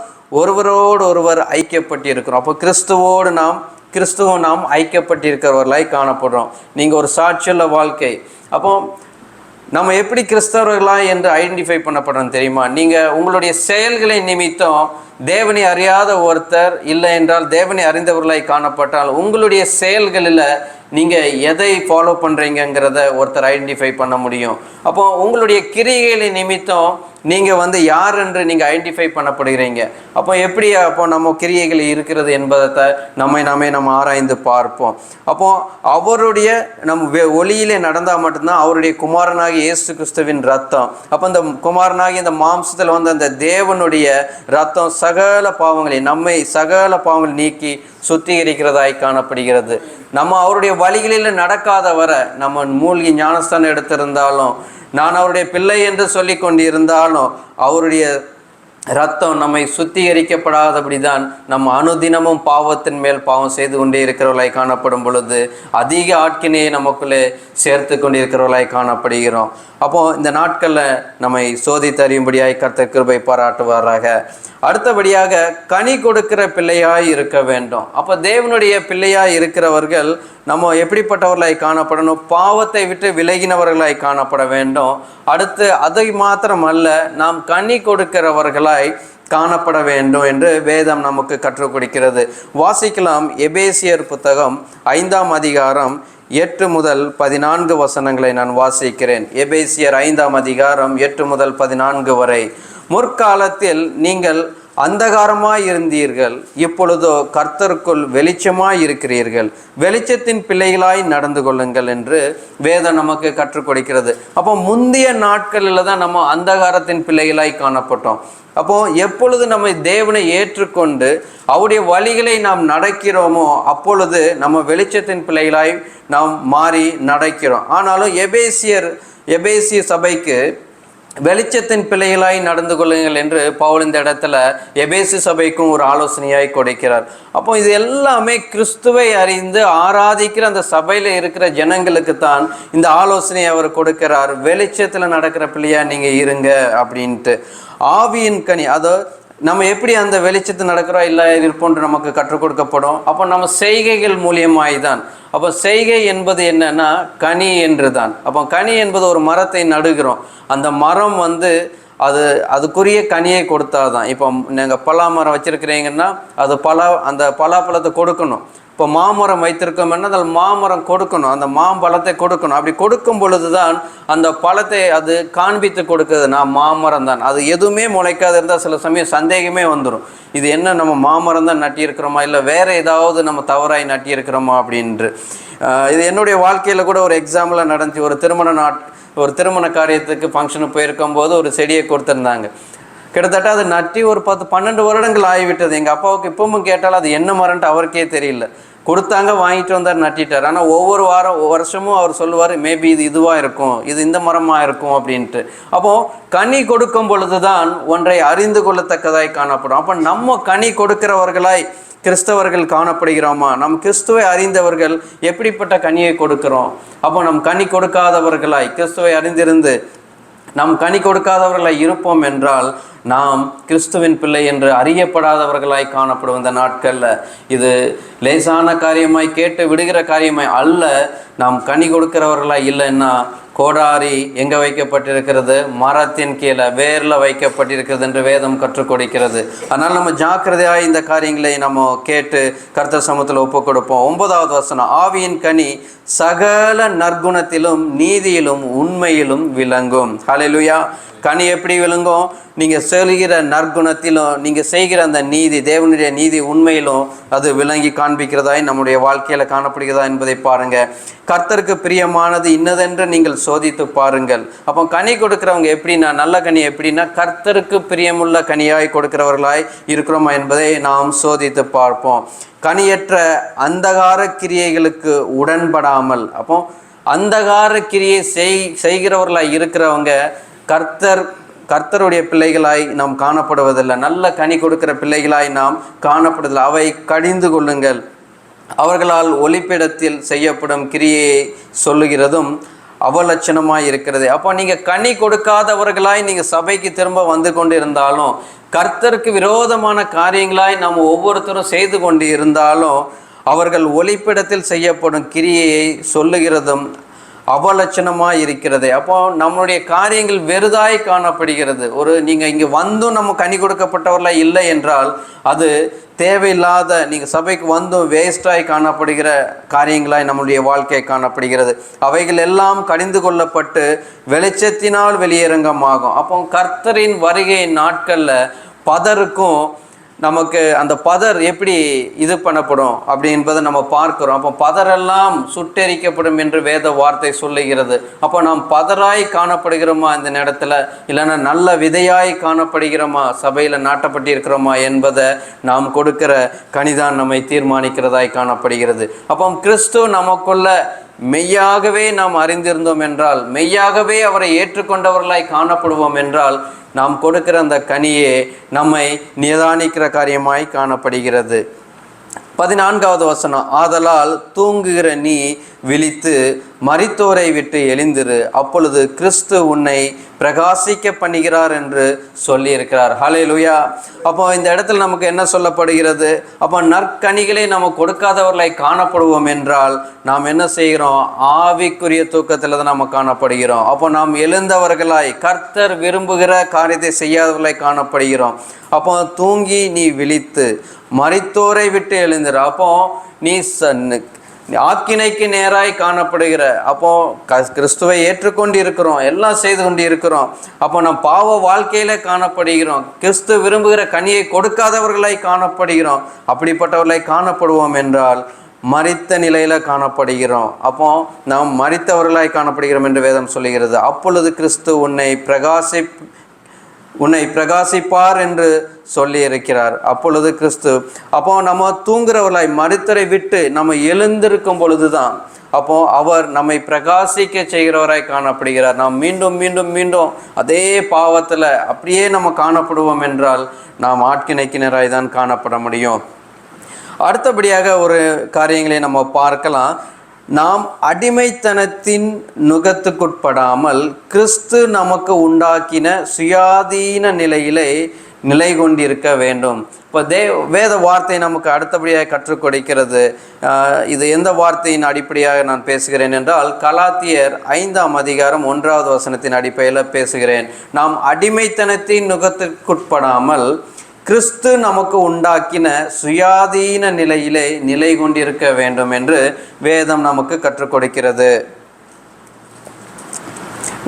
ஒருவரோடு ஒருவர் ஐக்கியப்பட்டிருக்கிறோம். அப்போ கிறிஸ்துவ நாம் ஐக்கியப்பட்டிருக்கிறவர்களாய் காணப்படுறோம். நீங்கள் ஒரு சாட்சியுள்ள வாழ்க்கை. அப்போ நம்ம எப்படி கிறிஸ்தவர்களா என்று ஐடென்டிஃபை பண்ணப்படுறோம் தெரியுமா? நீங்கள் உங்களுடைய செயல்களை நிமித்தம் தேவனை அறியாத ஒருத்தர் இல்லை என்றால் தேவனை அறிந்தவர்களாய் காணப்பட்டால் உங்களுடைய செயல்களில் நீங்கள் எதை ஃபாலோ பண்ணுறீங்கிறத ஒருத்தர் ஐடென்டிஃபை பண்ண முடியும். அப்போ உங்களுடைய கிரியைகளை நிமித்தம் நீங்கள் யார் என்று நீங்கள் ஐடென்டிஃபை பண்ணப்படுகிறீங்க. அப்போ எப்படி அப்போ நம்ம கிரியைகள் இருக்கிறது என்பதை நம்ம ஆராய்ந்து பார்ப்போம். அப்போ அவருடைய நம்ம ஒளியிலே நடந்தால் மட்டும்தான் அவருடைய குமாரனாகிய இயேசு கிறிஸ்துவின் ரத்தம். அப்போ அந்த குமாரனாகிய இந்த மாம்சத்தில் அந்த தேவனுடைய ரத்தம் சகல பாவங்களை நீக்கி சுத்திகரிக்கிறதாய் காணப்படுகிறது. நம்ம அவருடைய வழிகளில் நடக்காத வர நம்ம மூழ்கி ஞானஸ்தானம் எடுத்திருந்தாலும், நான் அவருடைய பிள்ளை என்று சொல்லி கொண்டிருந்தாலும், அவருடைய ரத்தம் நம்மை சுத்திகரிக்கப்படாதபடி தான் நம்ம அனுதினமும் பாவத்தின் மேல் பாவம் செய்து கொண்டே இருக்கிறவர்களாய் காணப்படும் பொழுது அதிக ஆட்கினையை நமக்குள்ளே சேர்த்து கொண்டிருக்கிறவர்களாய் காணப்படுகிறோம். அப்போது இந்த நாட்களில் நம்மை சோதித்தறியும்படியாய் கர்த்தர் கிருபை பாராட்டுவாராக. அடுத்தபடியாக கனி கொடுக்கிற பிள்ளையாய் இருக்க வேண்டும். அப்போ தேவனுடைய பிள்ளையாய் இருக்கிறவர்கள் நம்ம எப்படிப்பட்டவர்களாய் காணப்படணும்? பாவத்தை விட்டு விலகினவர்களாய் காணப்பட வேண்டும். அடுத்து அதை மாத்திரம் அல்ல, நாம் கனி கொடுக்கிறவர்களாய் காணப்பட வேண்டும் என்று வேதம் நமக்கு கற்றுக் கொடுக்கிறது. வாசிக்கலாம். எபேசியர் புத்தகம் 5ஆம் அதிகாரம் 8 முதல் 14 வசனங்களை நான் வாசிக்கிறேன். எபேசியர் 5ஆம் அதிகாரம் 8 முதல் 14 வரை. முற்காலத்தில் நீங்கள் அந்தகாரமாய் இருந்தீர்கள், இப்பொழுதோ கர்த்தருக்குள் வெளிச்சமாய் இருக்கிறீர்கள், வெளிச்சத்தின் பிள்ளைகளாய் நடந்து கொள்ளுங்கள் என்று வேதம் நமக்கு கற்றுக் கொடுக்கிறது. அப்போ முந்தைய நாட்களில் தான் நம்ம அந்தகாரத்தின் பிள்ளைகளாய் காணப்பட்டோம். அப்போ எப்பொழுது நம்ம தேவனை ஏற்றுக்கொண்டு அவருடைய வழிகளை நாம் நடக்கிறோமோ அப்பொழுது நம்ம வெளிச்சத்தின் பிள்ளைகளாய் நாம் மாறி நடக்கிறோம். ஆனாலும் எபேசிய சபைக்கு வெளிச்சத்தின் பிள்ளைகளாய் நடந்து கொள்ளுங்கள் என்று பவுல் இந்த இடத்துல எபேசு சபைக்கும் ஒரு ஆலோசனையாய் கொடுக்கிறார். அப்போ இது எல்லாமே கிறிஸ்துவை அறிந்து ஆராதிக்கிற அந்த சபையில் இருக்கிற ஜனங்களுக்கு தான் இந்த ஆலோசனையை அவர் கொடுக்கிறார். வெளிச்சத்தில் நடக்கிற பிள்ளையா நீங்கள் இருங்க அப்படின்ட்டு. ஆவியின் கனி, அதை நம்ம எப்படி அந்த வெளிச்சத்தை நடக்கிறோம் இல்லை இருப்போன்று நமக்கு கற்றுக் கொடுக்கப்படும். அப்போ நம்ம செய்கைகள் மூலியமாய் தான். அப்போ செய்கை என்பது என்னன்னா கனி என்று தான். அப்போ கனி என்பது ஒரு மரத்தை நடுகிறோம், அந்த மரம் அதுக்குரிய கனியை கொடுத்தாதான். இப்போ நீங்கள் பலா மரம் வச்சுருக்கிறீங்கன்னா அது அந்த பலாப்பழத்தை கொடுக்கணும். இப்போ மாமரம் வைத்திருக்கோம்னா அதில் மாமரம் கொடுக்கணும், அந்த மாம்பழத்தை கொடுக்கணும். அப்படி கொடுக்கும் பொழுது தான் அந்த பழத்தை அது காண்பித்து கொடுக்குது, நான் மாமரம் தான். அது எதுவுமே முளைக்காது இருந்தால் சில சமயம் சந்தேகமே வந்துடும், இது என்ன நம்ம மாமரம் தான் நட்டியிருக்கிறோமா இல்லை வேறு ஏதாவது நம்ம தவறாய் நட்டியிருக்கிறோமா அப்படின்ட்டு. இது என்னுடைய வாழ்க்கையில் கூட ஒரு எக்ஸாம்பிளாக நடந்துச்சு. ஒரு திருமண காரியத்துக்கு ஃபங்க்ஷனுக்கு போயிருக்கும்போது ஒரு செடியை கொடுத்துருந்தாங்க. கிட்டத்தட்ட அது நட்டி ஒரு 10-12 வருடங்கள் ஆகிவிட்டது. எங்கள் அப்பாவுக்கு இப்பவும் கேட்டாலும் அது என்ன மரம்ன்ட்டு அவருக்கே தெரியல. கொடுத்தாங்க, வாங்கிட்டு வந்தார், நட்டிட்டார். ஆனால் ஒவ்வொரு வருஷமும் அவர் சொல்லுவார், மேபி இதுவாக இருக்கும், இது இந்த மரமாக இருக்கும் அப்படின்ட்டு. அப்போது கனி கொடுக்கும் பொழுது தான் ஒன்றை அறிந்து கொள்ளத்தக்கதாய் காணப்படும். அப்போ நம்ம கனி கொடுக்கிறவர்களாய் கிறிஸ்தவர்கள் காணப்படுகிறோமா? நம் கிறிஸ்துவை அறிந்தவர்கள் எப்படிப்பட்ட கனியை கொடுக்கிறோம்? அப்போ நம் கனி கொடுக்காதவர்களாய் கிறிஸ்துவை அறிந்திருந்து நாம் கனி கொடுக்காதவர்களாய் இருப்போம் என்றால் நாம் கிறிஸ்துவின் பிள்ளை என்று அறியப்படாதவர்களாய் காணப்படும் இந்த நாட்களில். இது லேசான காரியமாய் கேட்டு விடுகிற காரியமாய் அல்ல. நாம் கனி கொடுக்கிறவர்களாய் இல்லைன்னா கோடாரி எங்கே வைக்கப்பட்டிருக்கிறது? மரத்தின் கீழே வேரில் வைக்கப்பட்டிருக்கிறது என்று வேதம் கற்றுக் கொடுக்கிறது. அதனால் நம்ம ஜாக்கிரதையாக இந்த காரியங்களை நம்ம கேட்டு கர்த்தர் சமூகத்தில் ஒப்புக் கொடுப்போம். 9வது வசனம், ஆவியின் கனி சகல நற்குணத்திலும் நீதியிலும் உண்மையிலும் விளங்கும். ஹல்லேலூயா. கனி எப்படி விளங்கும்? நீங்கள் சொல்கிற நற்குணத்திலும் நீங்கள் செய்கிற அந்த நீதி, தேவனுடைய நீதி உண்மையிலும் அது விளங்கி காண்பிக்கிறதாய் நம்முடைய வாழ்க்கையில் காணப்படுகிறதா என்பதை பாருங்கள். கர்த்தருக்கு பிரியமானது இன்னதென்று நீங்கள் சோதித்து பாருங்கள். அப்போ கனி கொடுக்குறவங்க எப்படின்னா, நல்ல கனி எப்படின்னா கர்த்தருக்கு பிரியமுள்ள கனியாய் கொடுக்கிறவர்களாய் இருக்கிறோமா என்பதை நாம் சோதித்து பார்ப்போம். கனியற்ற அந்தகார கிரியைகளுக்கு உடன்படாமல், அப்போ அந்தகார கிரியை செய்கிறவர்களாய் இருக்கிறவங்க கர்த்தருடைய பிள்ளைகளாய் நாம் காணப்படுவதில்லை. நல்ல கனி கொடுக்கிற பிள்ளைகளாய் நாம் காணப்படுவதில்லை. அவை கடிந்து கொள்ளுங்கள். அவர்களால் ஒளிப்பிடத்தில் செய்யப்படும் கிரியையை சொல்லுகிறதும் அவலட்சணமாய் இருக்கிறது. அப்போ நீங்கள் கனி கொடுக்காதவர்களாய் நீங்கள் சபைக்கு திரும்ப வந்து கொண்டு இருந்தாலும், கர்த்தருக்கு விரோதமான காரியங்களாய் நாம் ஒவ்வொருத்தரும் செய்து கொண்டு இருந்தாலும், அவர்கள் ஒளிப்பிடத்தில் செய்யப்படும் கிரியையை சொல்லுகிறதும் அவலட்சணமாக இருக்கிறது. அப்போ நம்மளுடைய காரியங்கள் வெறுதாய் காணப்படுகிறது. நீங்கள் இங்கே வந்தும் நம்ம கனி கொடுக்கப்பட்டவர்களாக இல்லை என்றால் அது தேவையில்லாத, நீங்கள் சபைக்கு வந்தும் வேஸ்டாய் காணப்படுகிற காரியங்களாய் நம்முடைய வாழ்க்கை காணப்படுகிறது. அவைகள் எல்லாம் கடிந்து கொள்ளப்பட்டு வெளிச்சத்தினால் வெளியரங்கமாகும். அப்போ கர்த்தரின் வருகை நாட்களில் பதருக்கும் நமக்கு அந்த பதர் எப்படி இது பண்ணப்படும் அப்படி என்பதை நம்ம பார்க்கிறோம். அப்போ பதரெல்லாம் சுட்டெரிக்கப்படும் என்று வேத வார்த்தை சொல்லுகிறது. அப்போ நாம் பதராய் காணப்படுகிறோமா இந்த நேரத்தில், இல்லைன்னா நல்ல விதையாய் காணப்படுகிறோமா, சபையில் நாட்டப்பட்டு இருக்கிறோமா என்பதை நாம் கொடுக்கிற கனிதான் நம்மை தீர்மானிக்கிறதாய் காணப்படுகிறது. அப்போ கிறிஸ்து நமக்குள்ள மெய்யாகவே நாம் அறிந்திருந்தோம் என்றால், மெய்யாகவே அவரை ஏற்றுக்கொண்டவர்களாய் காணப்படுவோம் என்றால், நாம் கொடுக்கிற அந்த கனியே நம்மை நிதானிக்கிற காரியமாய் காணப்படுகிறது. 14வது வசனம், ஆதலால் தூங்குகிற நீ விழித்து மரித்தோரை விட்டு எழுந்திரு, அப்பொழுது கிறிஸ்து உன்னை பிரகாசிக்க பண்ணுகிறார் என்று சொல்லியிருக்கிறார். ஹல்லேலூயா. அப்போ இந்த இடத்துல நமக்கு என்ன சொல்லப்படுகிறது? அப்போ நற்கனிகளை நம்ம கொடுக்காதவர்களாய் காணப்படுவோம் என்றால் நாம் என்ன செய்கிறோம்? ஆவிக்குரிய தூக்கத்தில் தான் நம்ம காணப்படுகிறோம். அப்போ நாம் எழுந்தவர்களாய் கர்த்தர் விரும்புகிற காரியத்தை செய்யாதவர்களாய் காணப்படுகிறோம். அப்போ தூங்கி நீ விழித்து மரித்தோரை விட்டு எழுந்திரு. அப்போ நீ ஆக்கினைக்கு நேராய் காணப்படுகிற, அப்போ கிறிஸ்துவை ஏற்றுக்கொண்டு இருக்கிறோம், எல்லாம் செய்து கொண்டு இருக்கிறோம். அப்போ நம் பாவ வாழ்க்கையில காணப்படுகிறோம். கிறிஸ்து விரும்புகிற கனியை கொடுக்காதவர்களாய் காணப்படுகிறோம். அப்படிப்பட்டவர்களாய் காணப்படுவோம் என்றால் மரித்த நிலையில காணப்படுகிறோம். அப்போ நாம் மரித்தவர்களாய் காணப்படுகிறோம் என்று வேதம் சொல்லுகிறது. அப்பொழுது கிறிஸ்து உன்னை பிரகாசிப்பார் என்று சொல்லி இருக்கிறார். அப்பொழுது கிறிஸ்து, அப்போ நம்ம தூங்குறவர்களாய் மரித்தரை விட்டு நம்ம எழுந்திருக்கும் பொழுதுதான் அப்போ அவர் நம்மை பிரகாசிக்க செய்கிறவராய் காணப்படுகிறார். நாம் மீண்டும் மீண்டும் மீண்டும் அதே பாவத்தில் அப்படியே நம்ம காணப்படுவோம் என்றால் நாம் ஆட்கிணைக்கினராய் தான் காணப்பட முடியும். அடுத்தபடியாக ஒரு காரியங்களை நம்ம பார்க்கலாம். நாம் அடிமைத்தனத்தின் நுகத்துக்குட்படாமல் கிறிஸ்து நமக்கு உண்டாக்கின சுயாதீன நிலையிலே நிலை கொண்டிருக்க வேண்டும். இப்போ வேத வார்த்தை நமக்கு அடுத்தபடியாக கற்றுக் கொடுக்கிறது. இது எந்த வார்த்தையின் அடிப்படையாக நான் பேசுகிறேன் என்றால், கலாத்தியர் 5ஆம் அதிகாரம் 1வது வசனத்தின் அடிப்படையில் பேசுகிறேன். நாம் அடிமைத்தனத்தின் நுகத்துக்குட்படாமல் கிறிஸ்து நமக்கு உண்டாக்கின சுயாதீன நிலையிலே நிலை கொண்டிருக்க வேண்டும் என்று வேதம் நமக்கு கற்றுக் கொடுக்கிறது.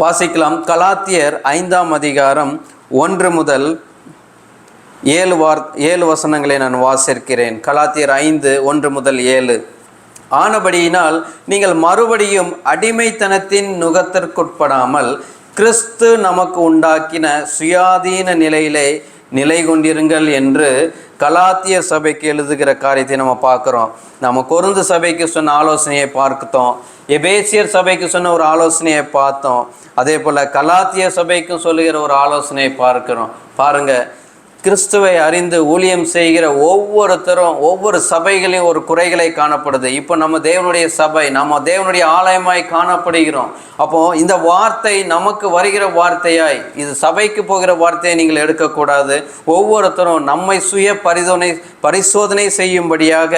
வாசிக்கலாம். கலாத்தியர் 5ஆம் அதிகாரம் 1 முதல் 7 வசனங்களை நான் வாசிக்கிறேன். கலாத்தியர் 5 1 முதல் 7. ஆனபடியினால் நீங்கள் மறுபடியும் அடிமைத்தனத்தின் நுகத்திற்குட்படாமல் கிறிஸ்து நமக்கு உண்டாக்கின சுயாதீன நிலையிலே நிலை கொண்டிருங்கள் என்று கலாத்திய சபைக்கு எழுதுகிற காரியத்தை நம்ம பார்க்குறோம். நம்ம கொரிந்து சபைக்கு சொன்ன ஆலோசனையை பார்த்தோம். எபேசியர் சபைக்கு சொன்ன ஒரு ஆலோசனையை பார்த்தோம். அதே போல் கலாத்திய சபைக்கும் சொல்லுகிற ஒரு ஆலோசனையை பார்க்கிறோம். பாருங்க, கிறிஸ்துவை அறிந்து ஊழியம் செய்கிற ஒவ்வொருத்தரும் ஒவ்வொரு சபைகளையும் ஒரு குறைகளை காணப்படுது. இப்போ நம்ம தேவனுடைய சபை, நம்ம தேவனுடைய ஆலயமாய் காணப்படுகிறோம். அப்போது இந்த வார்த்தை நமக்கு வருகிற வார்த்தையாய், இது சபைக்கு போகிற வார்த்தையை நீங்கள் எடுக்கக்கூடாது. ஒவ்வொருத்தரும் நம்மை சுய பரிசோதனை செய்யும்படியாக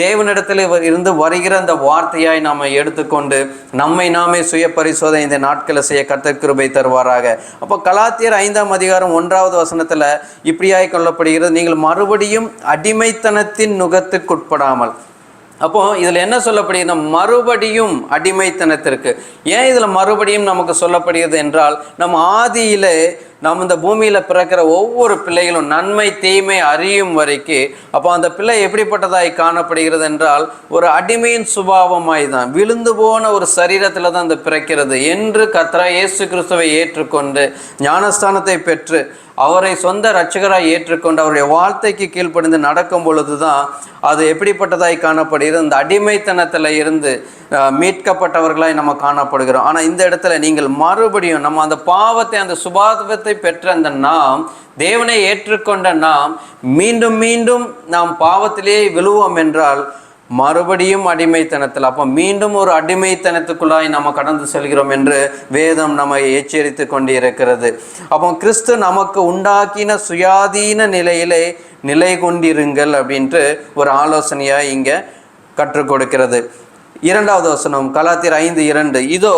தேவனிடத்தில் இருந்து வருகிற அந்த வார்த்தையாய் நாம் எடுத்துக்கொண்டு நம்மை நாமே சுய பரிசோதனை இந்த நாட்களை செய்ய கர்த்தர் கிருபை தருவாராக. அப்போ கலாத்தியர் 5ஆம் அதிகாரம் 1வது வசனத்தில் இப்படியாய் கொள்ளப்படுகிறது, நீங்கள் மறுபடியும் அடிமைத்தனத்தின் நுகத்துக்குட்படாமல். அப்போ இதில் என்ன சொல்லப்படுகிறது? மறுபடியும் அடிமைத்தனத்திற்கு. ஏன் இதில் மறுபடியும் நமக்கு சொல்லப்படுகிறது என்றால், நம்ம ஆதியிலே நாம் இந்த பூமியில் பிறக்கிற ஒவ்வொரு பிள்ளைகளும் நன்மை தீமை அறியும் வரைக்கும், அப்போ அந்த பிள்ளை எப்படிப்பட்டதாய் காணப்படுகிறது என்றால், ஒரு அடிமையின் சுபாவமாய் தான், விழுந்து போன ஒரு சரீரத்தில் தான் அந்த பிறக்கிறது என்று கர்த்தராகிய இயேசு கிறிஸ்துவை ஏற்றுக்கொண்டு ஞானஸ்தானத்தை பெற்று அவரை சொந்த இரட்சகராய் ஏற்றுக்கொண்டு அவருடைய வார்த்தைக்கு கீழ்ப்படிந்து நடக்கும் பொழுது தான் அது எப்படிப்பட்டதாய் காணப்படுகிறது? அந்த அடிமைத்தனத்தில் இருந்து மீட்கப்பட்டவர்களாய் நம்ம காணப்படுகிறோம். ஆனால் இந்த இடத்துல நீங்கள் மறுபடியும் நம்ம அந்த பாவத்தை, அந்த சுபாவத்தை பெற்ற அந்த நாம், தேவனை ஏற்றுக்கொண்ட நாம் மீண்டும் மீண்டும் நாம் பாவத்திலே விழுவோம் என்றால் மறுபடியும் அடிமைத்தனத்தில், அப்போ மீண்டும் ஒரு அடிமைத்தனத்துக்குள்ளாய் நம்ம கடந்து செல்கிறோம் என்று வேதம் நம்மை எச்சரித்து கொண்டிருக்கிறது. அப்போ கிறிஸ்து நமக்கு உண்டாக்கின சுயாதீன நிலையிலே நிலை கொண்டிருங்கள் அப்படின்ட்டு ஒரு ஆலோசனையாக இங்கே கற்றுக் கொடுக்கிறது. 2வது வசனம் கலாத்தியர் 5:2, இதோ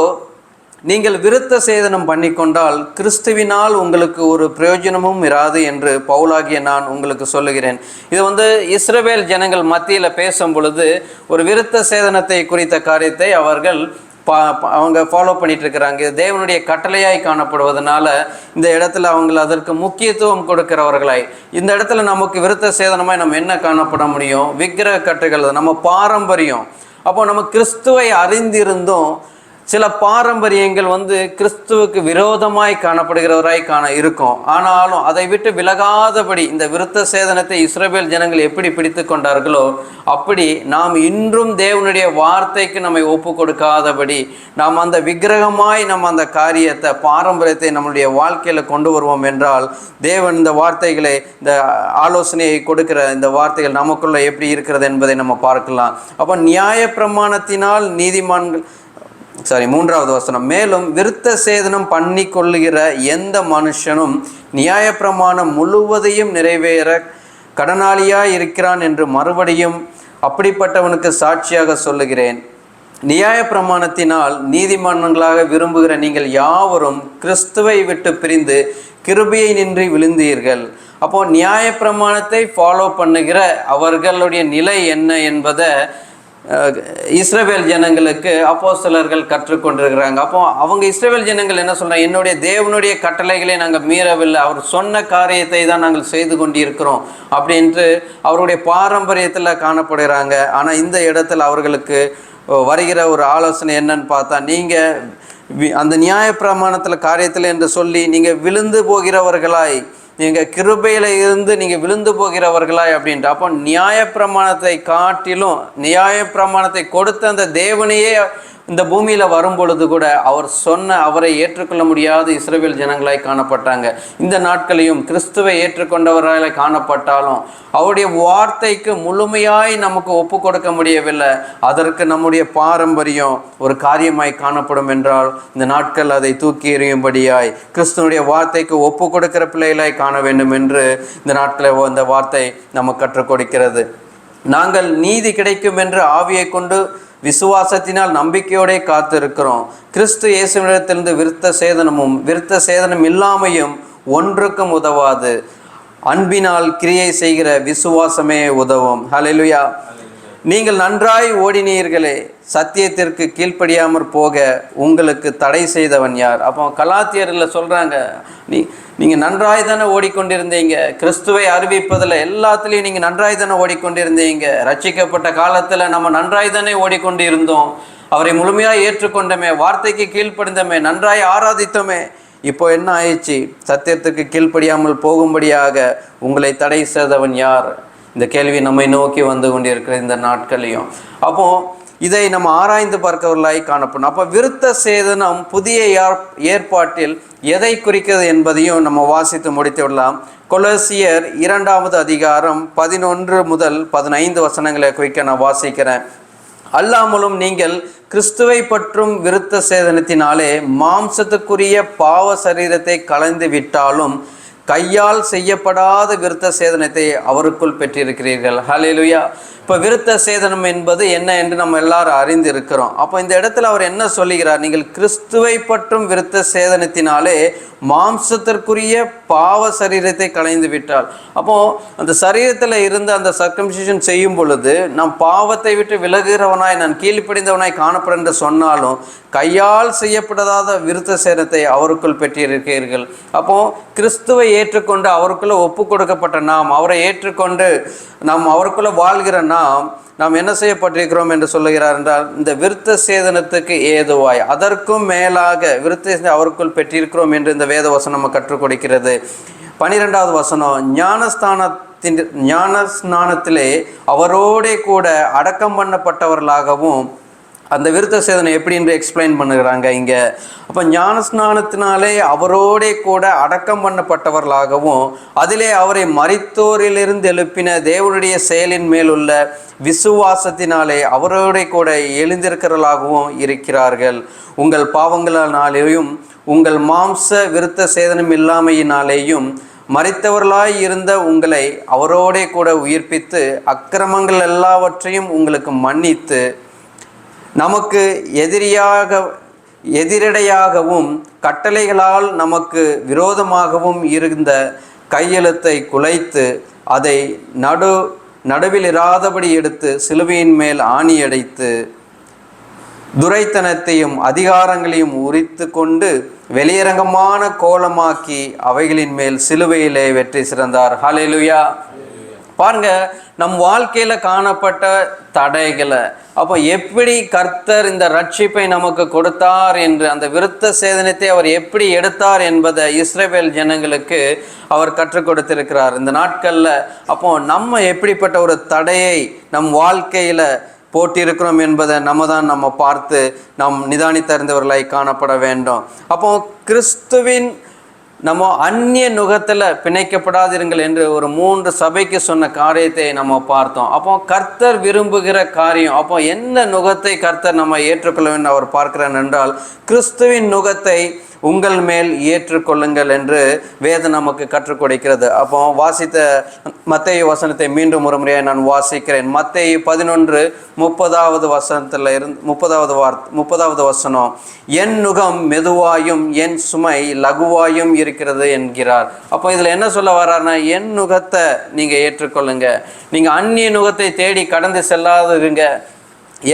நீங்கள் விருத்த சேதனம் பண்ணிக்கொண்டால் கிறிஸ்துவினால் உங்களுக்கு ஒரு பிரயோஜனமும் இராது என்று பவுலாகிய நான் உங்களுக்கு சொல்லுகிறேன். இது இஸ்ரவேல் ஜனங்கள் மத்தியில் பேசும் பொழுது ஒரு விருத்த சேதனத்தை குறித்த காரியத்தை அவங்க ஃபாலோ பண்ணிட்டு இருக்கிறாங்க. தேவனுடைய கட்டளையாய் காணப்படுவதனால இந்த இடத்துல அவங்க அதற்கு முக்கியத்துவம் கொடுக்கிறவர்களாய், இந்த இடத்துல நமக்கு விருத்த சேதனமாய் நம்ம என்ன காணப்பட முடியும்? விக்கிரக கட்டுகள், நம்ம பாரம்பரியம். அப்போ நம்ம கிறிஸ்துவை அறிந்திருந்தோம், சில பாரம்பரியங்கள் கிறிஸ்துவுக்கு விரோதமாய் காணப்படுகிறவராய் இருக்கும். ஆனாலும் அதை விட்டு விலகாதபடி இந்த விருத்த சேதனத்தை இஸ்ரவேல் ஜனங்கள் எப்படி பிடித்து கொண்டார்களோ அப்படி நாம் இன்றும் தேவனுடைய வார்த்தைக்கு நம்மை ஒப்பு கொடுக்காதபடி நாம் அந்த விக்கிரகமாய் நம்ம அந்த காரியத்தை, பாரம்பரியத்தை நம்முடைய வாழ்க்கையில் கொண்டு வருவோம் என்றால் தேவன் இந்த வார்த்தைகளை, இந்த ஆலோசனையை கொடுக்கிற இந்த வார்த்தைகள் நமக்குள்ள எப்படி இருக்கிறது என்பதை நம்ம பார்க்கலாம். அப்போ நியாயப்பிரமாணத்தினால் நீதிமான்கள் 3வது வசனம், மேலும் விருத்த சேதனம் பண்ணி கொள்ளுகிற எந்த மனுஷனும் நியாயப்பிரமாணம் முழுவதையும் நிறைவேற கடனாளியாய் இருக்கிறான் என்று மறுபடியும் அப்படிப்பட்டவனுக்கு சாட்சியாக சொல்லுகிறேன். நியாயப்பிரமாணத்தினால் நீதிமான்களாக விரும்புகிற நீங்கள் யாவரும் கிறிஸ்துவை விட்டு பிரிந்து கிருபையை நின்று விழுந்தீர்கள். அப்போ நியாயப்பிரமாணத்தை ஃபாலோ பண்ணுகிற அவர்களுடைய நிலை என்ன என்பதை இஸ்ரவேல் ஜனங்களுக்கு அப்போஸ்தலர்கள் கற்றுக்கொண்டிருக்கிறாங்க. அப்போ அவங்க இஸ்ரவேல் ஜனங்கள் என்ன சொல்றாங்க? என்னுடைய தேவனுடைய கட்டளைகளை நாங்கள் மீறவில்லை, அவர் சொன்ன காரியத்தை தான் நாங்கள் செய்து கொண்டிருக்கிறோம் அப்படின்ட்டு அவருடைய பாரம்பரியத்தில் காணப்படுகிறாங்க. ஆனால் இந்த இடத்துல அவர்களுக்கு வருகிற ஒரு ஆலோசனை என்னன்னு பார்த்தா, நீங்கள் அந்த நியாயப்பிரமாணத்தில் காரியத்தில் என்று சொல்லி நீங்கள் விழுந்து போகிறவர்களாய், நீங்கள் கிருபையில் இருந்து நீங்கள் விழுந்து போகிறவர்களாய் அப்படின்ட்டு. அப்போ நியாயப்பிரமாணத்தை காட்டிலும் நியாயப்பிரமாணத்தை கொடுத்த அந்த தேவனையே இந்த பூமியில் வரும் பொழுது கூட அவரை ஏற்றுக்கொள்ள முடியாத இஸ்ரவேல் ஜனங்களாய் காணப்பட்டாங்க. இந்த நாட்களையும் கிறிஸ்துவை ஏற்றுக்கொண்டவர்களாய் காணப்பட்டாலும் அவருடைய வார்த்தைக்கு முழுமையாய் நமக்கு ஒப்பு கொடுக்க முடியவில்லை. அதற்கு நம்முடைய பாரம்பரியம் ஒரு காரியமாய் காணப்படும் என்றால் இந்த நாட்கள் அதை தூக்கி எறியும்படியாய் கிறிஸ்துவனுடைய வார்த்தைக்கு ஒப்பு கொடுக்கிற பிள்ளைகளாய் காண வேண்டும் என்று இந்த நாட்களில் அந்த வார்த்தை நமக்கு கற்றுக் கொடுக்கிறது. நாங்கள் நீதி கிடைக்கும் என்று ஆவியை கொண்டு விசுவாசத்தினால் நம்பிக்கையோட காத்திருக்கிறோம். கிறிஸ்து இயேசுவிடத்திலிருந்து விருத்த சேதனம் இல்லாமையும் ஒன்றுக்கும் உதவாது. அன்பினால் கிரியை செய்கிற விசுவாசமே உதவும். ஹல்லேலூயா. நீங்கள் நன்றாய் ஓடினீர்களே, சத்தியத்திற்கு கீழ்ப்படியாமற் போக உங்களுக்கு தடை செய்தவன் யார்? அப்போ கலாத்தியரில் சொல்கிறாங்க, நீங்கள் நன்றாய் தானே ஓடிக்கொண்டிருந்தீங்க, கிறிஸ்துவை அறிவிப்பதில் எல்லாத்துலேயும் நீங்கள் நன்றாய் தானே ஓடிக்கொண்டிருந்தீங்க. ரட்சிக்கப்பட்ட காலத்தில் நம்ம நன்றாய் தானே ஓடிக்கொண்டு இருந்தோம், அவரை முழுமையாக ஏற்றுக்கொண்டோமே, வார்த்தைக்கு கீழ்ப்படிந்தோமே, நன்றாய் ஆராதித்தோமே. இப்போ என்ன ஆயிடுச்சு? சத்தியத்துக்கு கீழ்ப்படியாமல் போகும்படியாக உங்களை தடை செய்தவன் யார்? இந்த கேள்வி நம்மை நோக்கி வந்து கொண்டிருக்கிற இந்த நாட்களையும். அப்போ இதை நம்ம ஆராய்ந்து பார்க்கவர்களாய் காணப்படும். அப்போ விருத்த சேதனம் புதிய ஏற்பாட்டில் எதை குறிக்கிறது என்பதையும் நம்ம வாசித்து முடித்து விடலாம். கொலோசியர் 2வது அதிகாரம் 11 முதல் 15 வசனங்களை குறிக்க நான் வாசிக்கிறேன். அல்லாமலும் நீங்கள் கிறிஸ்துவை பற்றும் விருத்த சேதனத்தினாலே மாம்சத்துக்குரிய பாவ சரீரத்தை களைந்து விட்டாலும் கையால் செய்யப்படாத விருத்த சேதனத்தை அவருக்குள் பெற்றிருக்கிறீர்கள். ஹல்லேலூயா. இப்போ விருத்த சேதனம் என்பது என்ன என்று நம்ம எல்லாரும் அறிந்து இருக்கிறோம். அப்போ இந்த இடத்துல அவர் என்ன சொல்லுகிறார்? நீங்கள் கிறிஸ்துவை பற்றும் விருத்த சேதனத்தினாலே மாம்சத்திற்குரிய பாவ சரீரத்தை களைந்து விட்டால், அப்போ அந்த சரீரத்தில் இருந்து அந்த சர்க்கம்சிஷன் செய்யும் பொழுது நாம் பாவத்தை விட்டு விலகுகிறவனாய், நான் கீழ்ப்படிந்தவனாய் காணப்படும் என்று சொன்னாலும் கையால் செய்யப்படாத விருத்த சேதனத்தை அவருக்குள் பெற்றிருக்கிறீர்கள். அப்போ கிறிஸ்துவை ஏற்றுக்கொண்டு அவருக்குள்ள ஒப்பு கொடுக்கப்பட்ட நாம், அவரை ஏற்றுக்கொண்டு நாம் அவருக்குள்ள வாழ்கிற நாம் என்ன செய்யப்பட்டிருக்கிறோம் என்று சொல்லுகிறார் என்றால், இந்த விருத்த சேதனத்துக்கு ஏதுவாய் அதற்கும் மேலாக விருத்த சேதனத்தை அவருக்குள் பெற்றிருக்கிறோம் என்று இந்த வேத வசனம் நம்ம கற்றுக் கொடுக்கிறது. 12வது வசனம், ஞானஸ்நானத்திலே அவரோடே கூட அடக்கம் பண்ணப்பட்டவர்களாகவும், அந்த விருத்த சேதனை எப்படி என்று எக்ஸ்பிளைன் பண்ணுகிறாங்க இங்கே. அப்போ ஞானஸ்நானத்தினாலே அவரோடே கூட அடக்கம் பண்ணப்பட்டவர்களாகவும், அதிலே அவரை மரித்தோரிலிருந்து எழுப்பின தேவனுடைய செயலின் மேலுள்ள விசுவாசத்தினாலே அவரோடே கூட எழுந்திருக்கிறவர்களாகவும் இருக்கிறார்கள். உங்கள் பாவங்களினாலேயும் உங்கள் மாம்ச விருத்த சேதனம் இல்லாமையினாலேயும் மரித்தவர்களாய் இருந்த உங்களை அவரோடே கூட உயிர்ப்பித்து அக்கிரமங்கள் எல்லாவற்றையும் உங்களுக்கு மன்னித்து நமக்கு எதிரடையாகவும் கட்டளைகளால் நமக்கு விரோதமாகவும் இருந்த கையெழுத்தை குலைத்து அதை நடுவில் இராதபடி எடுத்து சிலுவையின் மேல் ஆணியடைத்து துரைத்தனத்தையும் அதிகாரங்களையும் உரித்து கொண்டு வெளியரங்கமான கோலமாக்கி அவைகளின் மேல் சிலுவையிலே வெற்றி சிறந்தார். ஹல்லேலூயா. பாருங்க, நம் வாழ்க்கையில காணப்பட்ட தடைகளை, அப்போ எப்படி கர்த்தர் இந்த ரட்சிப்பை நமக்கு கொடுத்தார் என்று, அந்த விருத்த சேதனத்தை அவர் எப்படி எடுத்தார் என்பதை இஸ்ரவேல் ஜனங்களுக்கு அவர் கற்றுக் கொடுத்திருக்கிறார் இந்த நாட்கள்ல. அப்போ நம்ம எப்படிப்பட்ட ஒரு தடையை நம் வாழ்க்கையில போட்டிருக்கிறோம் என்பதை நம்ம பார்த்து நாம் நிதானித்தறிந்தவர்களாய் காணப்பட வேண்டும். அப்போ கிறிஸ்துவின் நம்ம அந்நிய நுகத்தில் பிணைக்கப்படாதிருங்கள் என்று ஒரு 3 சபைக்கு சொன்ன காரியத்தை நம்ம பார்த்தோம். அப்போ கர்த்தர் விரும்புகிற காரியம், அப்போ எந்த நுகத்தை கர்த்தர் நம்ம ஏற்றுக்கொள்ள வேண்டும் அவர் பார்க்கிறார் என்றால், கிறிஸ்துவின் நுகத்தை உங்கள் மேல் ஏற்றுக்கொள்ளுங்கள் என்று வேதம் நமக்கு கற்றுக் கொடுக்கிறது. அப்போ வாசித்த மத்தேயு வசனத்தை மீண்டும் ஒரு முறையாக நான் வாசிக்கிறேன். மத்தேயு 11:30 வசனத்தில் இருந்து 30வது வசனம், என் நுகம் மெதுவாயும் என் சுமை லகுவாயும் இருக்கிறது என்கிறார். அப்போ இதில் என்ன சொல்ல வர்றாருன்னா, என் நுகத்தை நீங்கள் ஏற்றுக்கொள்ளுங்க, நீங்கள் அந்நிய நுகத்தை தேடி கடந்து செல்லாதிருங்க.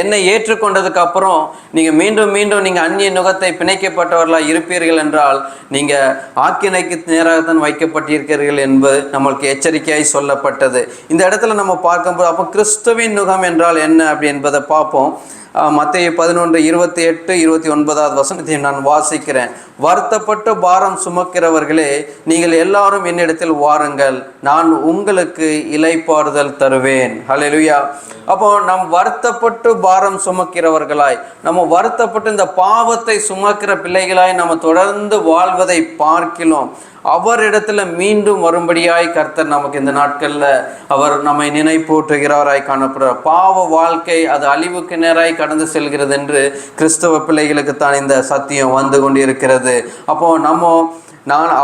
என்னை ஏற்றுக்கொண்டதுக்கு அப்புறம் நீங்கள் மீண்டும் நீங்கள் அந்நிய நுகத்தை பிணைக்கப்பட்டவர்களாக இருப்பீர்கள் என்றால் நீங்கள் ஆக்கினைக்கு நேராகத்தான் வைக்கப்பட்டிருக்கிறீர்கள் என்பது நம்மளுக்கு எச்சரிக்கையாய் சொல்லப்பட்டது. இந்த இடத்துல நம்ம பார்க்கும்போது அப்போ கிறிஸ்துவின் நுகம் என்றால் என்ன அப்படி என்பதை பார்ப்போம். மத்தேயு 11:28-29 வசனத்தையும் நான் வாசிக்கிறேன். வருத்தப்பட்டு பாரம் சுமக்கிறவர்களே, நீங்கள் எல்லாரும் என்னிடத்தில் வாருங்கள், நான் உங்களுக்கு இளைப்பாறுதல் தருவேன். ஹல்லேலூயா. அப்போ நாம் வருத்தப்பட்டு பாரம் சுமக்கிறவர்களாய், நம்ம வருத்தப்பட்டு இந்த பாவத்தை சுமக்கிற பிள்ளைகளாய் நம்ம தொடர்ந்து வாழ்வதை பார்க்கிறோம். அவரிடத்துல மீண்டும் வரும்படியாய் கர்த்தர் நமக்கு இந்த நாட்கள்ல அவர் நம்மை நினைப்பூட்டுகிறாராய் காணப்படுறார். பாவ வாழ்க்கை அது அழிவுக்கு நேராய் கடந்து செல்கிறது என்று கிறிஸ்தவ பிள்ளைகளுக்கு தான் இந்த சத்தியம் வந்து கொண்டிருக்கிறது. அப்போ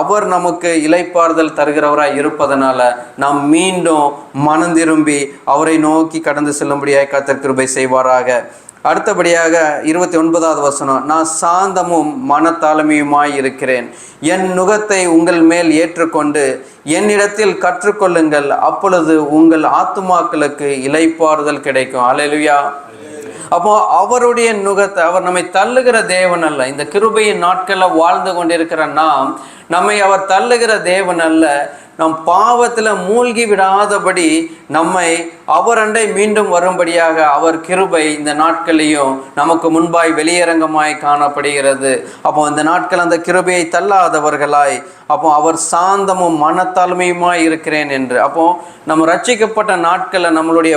அவர் நமக்கு இளைப்பாறுதல் தருகிறவராய் இருப்பதனால நாம் மீண்டும் மனம் திரும்பி அவரை நோக்கி கடந்து செல்லும்படியாய் கர்த்தர் கிருபை செய்வாராக. அடுத்தபடியாக 29வது வசனம், நான் சாந்தமும் மனத்தாழ்மையுமாய் இருக்கிறேன், என் நுகத்தை உங்கள் மேல் ஏற்றுக்கொண்டு என்னிடத்தில் கற்றுக்கொள்ளுங்கள், அப்பொழுது உங்கள் ஆத்துமாக்களுக்கு இளைப்பாறுதல் கிடைக்கும். அல்லேலூயா. அப்போ அவருடைய நுகத்தை, அவர் நம்மை தள்ளுகிற தேவன் அல்ல. இந்த கிருபையின் நாட்களில் வாழ்ந்து கொண்டிருக்கிற நம்மை அவர் தள்ளுகிற தேவன் அல்ல. நம் பாவத்தில் மூழ்கி விடாதபடி நம்மை அவரண்டை மீண்டும் வரும்படியாக அவர் கிருபை இந்த நாட்களையும் நமக்கு முன்பாய் வெளியரங்கமாய் காணப்படுகிறது. அப்போ இந்த நாட்கள் அந்த கிருபையை தள்ளாதவர்களாய், அப்போ அவர் சாந்தமும் மனத்தாழ்மையுமாய் இருக்கிறேன் என்று. அப்போ நம்ம ரட்சிக்கப்பட்ட நாட்களில் நம்மளுடைய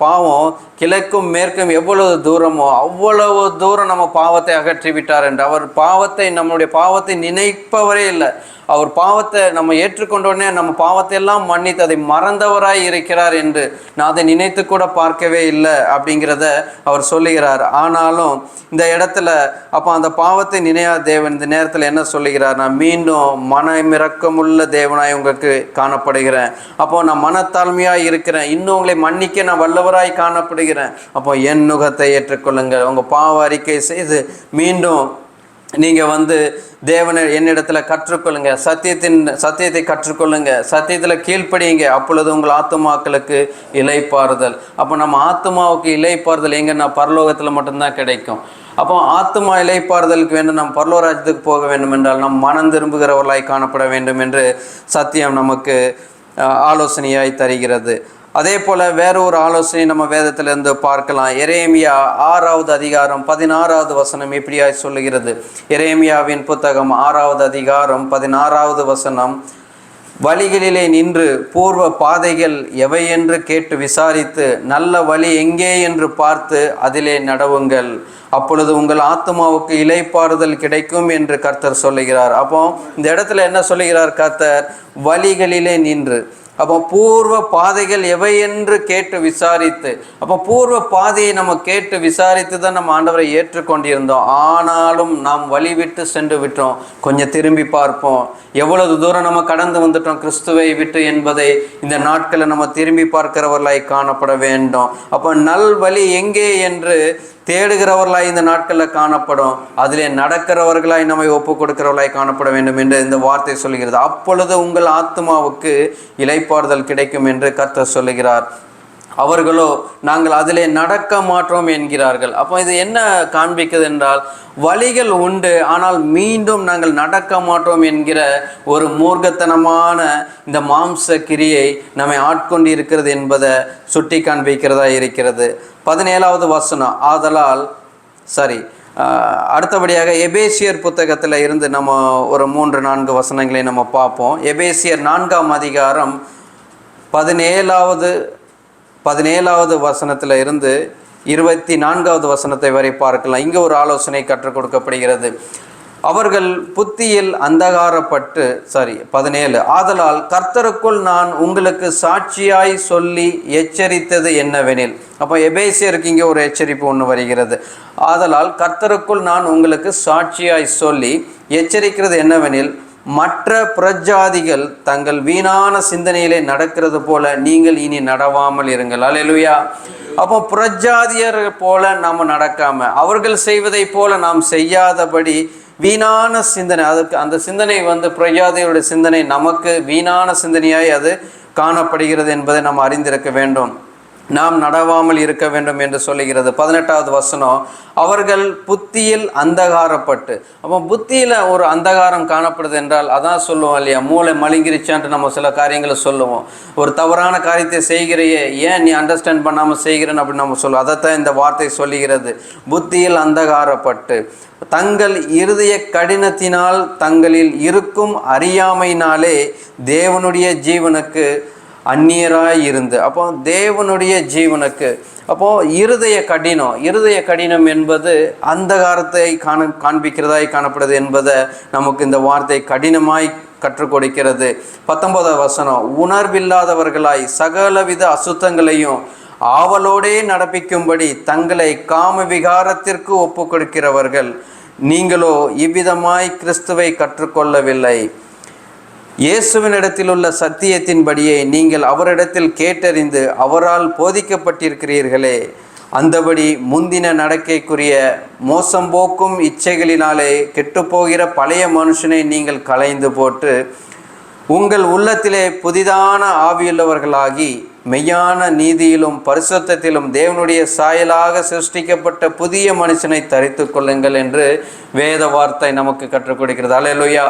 பாவம் கிழக்கும் மேற்கும் எவ்வளவு தூரமோ அவ்வளவு தூரம் நம்ம பாவத்தை அகற்றிவிட்டார் என்று. அவர் நம்மளுடைய பாவத்தை நினைப்பவரே இல்லை. அவர் பாவத்தை நம்ம ஏற்றுக்கொண்டோடனே நம்ம பாவத்தை எல்லாம் மன்னித்து அதை மறந்தவராய் இருக்கிறார் என்று நான் அதை நினைத்து கூட பார்க்கவே இல்லை அப்படிங்கிறத அவர் சொல்லுகிறார். ஆனாலும் இந்த இடத்துல அப்போ அந்த பாவத்தை நினையாத தேவன் இந்த நேரத்தில் என்ன சொல்லுகிறார்? நான் மீண்டும் மனமிரக்கமுள்ள தேவனாய் உங்களுக்கு காணப்படுகிறேன். அப்போ நான் மனத்தாழ்மையாய் இருக்கிறேன், இன்னும் உங்களை மன்னிக்க நான் வல்லவராய் காணப்படுகிறேன். அப்போ என் நுகத்தை ஏற்றுக்கொள்ளுங்கள். உங்கள் பாவ அறிக்கை செய்து மீண்டும் நீங்கள் தேவனை என்னிடத்தில் கற்றுக்கொள்ளுங்க, சத்தியத்தை கற்றுக்கொள்ளுங்க, சத்தியத்தில் கீழ்ப்படியுங்க. அப்பொழுது உங்கள் ஆத்துமாக்களுக்கு இளைப்பாறுதல். அப்போ நம்ம ஆத்துமாவுக்கு இளைப்பாறுதல் எங்கன்னா பரலோகத்தில் மட்டும்தான் கிடைக்கும். அப்போ ஆத்துமா இளைப்பாறுதலுக்கு வேண்டும், நம்ம பரலோகராஜ்யத்துக்கு போக வேண்டும் என்றால் நம் மனம் திரும்புகிறவர்களாய் காணப்பட வேண்டும் என்று சத்தியம் நமக்கு ஆலோசனையாய் தருகிறது. அதே போல் வேற ஒரு ஆலோசனை நம்ம வேதத்திலிருந்து பார்க்கலாம். எரேமியா 6வது அதிகாரம் 16வது வசனம் இப்படியாய் சொல்லுகிறது. எரேமியாவின் புத்தகம் 6வது அதிகாரம் 16வது வசனம், வழிகளிலே நின்று பூர்வ பாதைகள் எவை என்று கேட்டு விசாரித்து நல்ல வழி எங்கே என்று பார்த்து அதிலே நடவுங்கள், அப்பொழுது உங்கள் ஆத்மாவுக்கு இளைப்பாறுதல் கிடைக்கும் என்று கர்த்தர் சொல்லுகிறார். அப்போ இந்த இடத்துல என்ன சொல்லுகிறார் கர்த்தர்? வழிகளிலே நின்று. அப்போ பூர்வ பாதைகள் எவை என்று கேட்டு விசாரித்து, அப்போ பூர்வ பாதையை நம்ம கேட்டு விசாரித்து தான் நம்ம ஆண்டவரை ஏற்றுக்கொண்டிருந்தோம். ஆனாலும் நாம் வழி விட்டு சென்று விட்டோம். கொஞ்சம் திரும்பி பார்ப்போம், எவ்வளவு தூரம் நம்ம கடந்து வந்துட்டோம் கிறிஸ்துவை விட்டு என்பதை இந்த நாட்களில் நம்ம திரும்பி பார்க்கிறவர்களாய் காணப்பட வேண்டும். அப்போ நல் வழி எங்கே என்று தேடுகிறவர்களாய் இந்த நாட்களில் காணப்படும். அதிலே நடக்கிறவர்களாய் நம்மை ஒப்பு கொடுக்கிறவர்களாய் காணப்பட வேண்டும் என்று இந்த வார்த்தை சொல்கிறது. அப்பொழுது உங்கள் ஆத்மாவுக்கு இளைப்பாறுதல் கிடைக்கும் என்று கர்த்தர் சொல்லுகிறார். அவர்களோ நாங்கள் அதிலே நடக்க மாட்டோம் என்கிறார்கள். அப்போ இது என்ன காண்பிக்குது என்றால், வழிகள் உண்டு, ஆனால் மீண்டும் நாங்கள் நடக்க மாட்டோம் என்கிற ஒரு மூர்க்கத்தனமான இந்த மாம்ச கிரியை நம்மை ஆட்கொண்டு இருக்கிறது என்பதை சுட்டி காண்பிக்கிறதா இருக்கிறது. 17வது வசனம், ஆதலால் அடுத்தபடியாக எபேசியர் புத்தகத்தில் இருந்து நம்ம ஒரு 3-4 வசனங்களை நம்ம பார்ப்போம். எபேசியர் 4ஆம் அதிகாரம் 17வது வசனத்தில் இருந்து 24வது வசனத்தை வரை பார்க்கலாம். இங்கே ஒரு ஆலோசனை கற்றுக் கொடுக்கப்படுகிறது. அவர்கள் புத்தியில் அந்தகாரப்பட்டு 17, ஆதலால் கர்த்தருக்குள் நான் உங்களுக்கு சாட்சியாய் சொல்லி எச்சரித்தது என்னவெனில். அப்போ எபேசியருக்கு இங்கே ஒரு எச்சரிப்பு ஒன்று வருகிறது. ஆதலால் கர்த்தருக்குள் நான் உங்களுக்கு சாட்சியாய் சொல்லி எச்சரிக்கிறது என்னவெனில், மற்ற புறஜாதிகள் தங்கள் வீணான சிந்தனையிலே நடக்கிறது போல நீங்கள் இனி நடவாமல் இருங்கள். அல்லேலூயா. அப்போ புறஜாதியர் போல நாம் நடக்காம, அவர்கள் செய்வதை போல நாம் செய்யாதபடி வீணான சிந்தனை, அதுக்கு அந்த சிந்தனை புறஜாதியருடைய சிந்தனை நமக்கு வீணான சிந்தனையாய் அது காணப்படுகிறது என்பதை நாம் அறிந்திருக்க வேண்டும். நாம் நடவாமல் இருக்க வேண்டும் என்று சொல்லுகிறது. 18வது வசனம், அவர்கள் புத்தியில் அந்தகாரப்பட்டு. அப்போ புத்தியில் ஒரு அந்தகாரம் காணப்படுது என்றால் அதான் சொல்லுவோம் இல்லையா, மூளை மழுங்கிருச்சான்ட்டு நம்ம சில காரியங்களை சொல்லுவோம். ஒரு தவறான காரியத்தை செய்கிறையே, ஏன் நீ அண்டர்ஸ்டாண்ட் பண்ணாமல் செய்கிறேன்னு அப்படின்னு நம்ம சொல்லுவோம். அதைத்தான் இந்த வார்த்தை சொல்லுகிறது. புத்தியில் அந்தகாரப்பட்டு தங்கள் இருதய கடினத்தினால் தங்களில் இருக்கும் அறியாமையினாலே தேவனுடைய ஜீவனுக்கு அந்நியராய் இருந்து. அப்போ தேவனுடைய ஜீவனுக்கு, அப்போது இருதய கடினம் என்பது அந்தகாரத்தை காண்பிக்கிறதாய் காணப்படுது என்பதை நமக்கு இந்த வார்த்தை கடினமாய் கற்றுக் கொடுக்கிறது. 19வது வசனம், உணர்வில்லாதவர்களாய் சகலவித அசுத்தங்களையும் ஆவலோடே நடப்பிக்கும்படி தங்களை காம விகாரத்திற்கு ஒப்பு கொடுக்கிறவர்கள், நீங்களோ இவ்விதமாய் கிறிஸ்துவை கற்றுக்கொள்ளவில்லை. இயேசுவினிடத்தில் உள்ள சத்தியத்தின்படியே நீங்கள் அவரிடத்தில் கேட்டறிந்து அவரால் போதிக்கப்பட்டிருக்கிறீர்களே, அந்தபடி முந்தின நடக்கைக்குரிய மோசம் போக்கும் இச்சைகளினாலே கெட்டுப்போகிற பழைய மனுஷனை நீங்கள் களைந்து போட்டு உங்கள் உள்ளத்திலே புதிதான ஆவியுள்ளவர்களாகி மெய்யான நீதியிலும் பரிசுத்தத்திலும் தேவனுடைய சாயலாக சிருஷ்டிக்கப்பட்ட புதிய மனுஷனை தரித்து கொள்ளுங்கள் என்று வேத வார்த்தை நமக்கு கற்றுக் கொடுக்கிறது. அல்லேலூயா.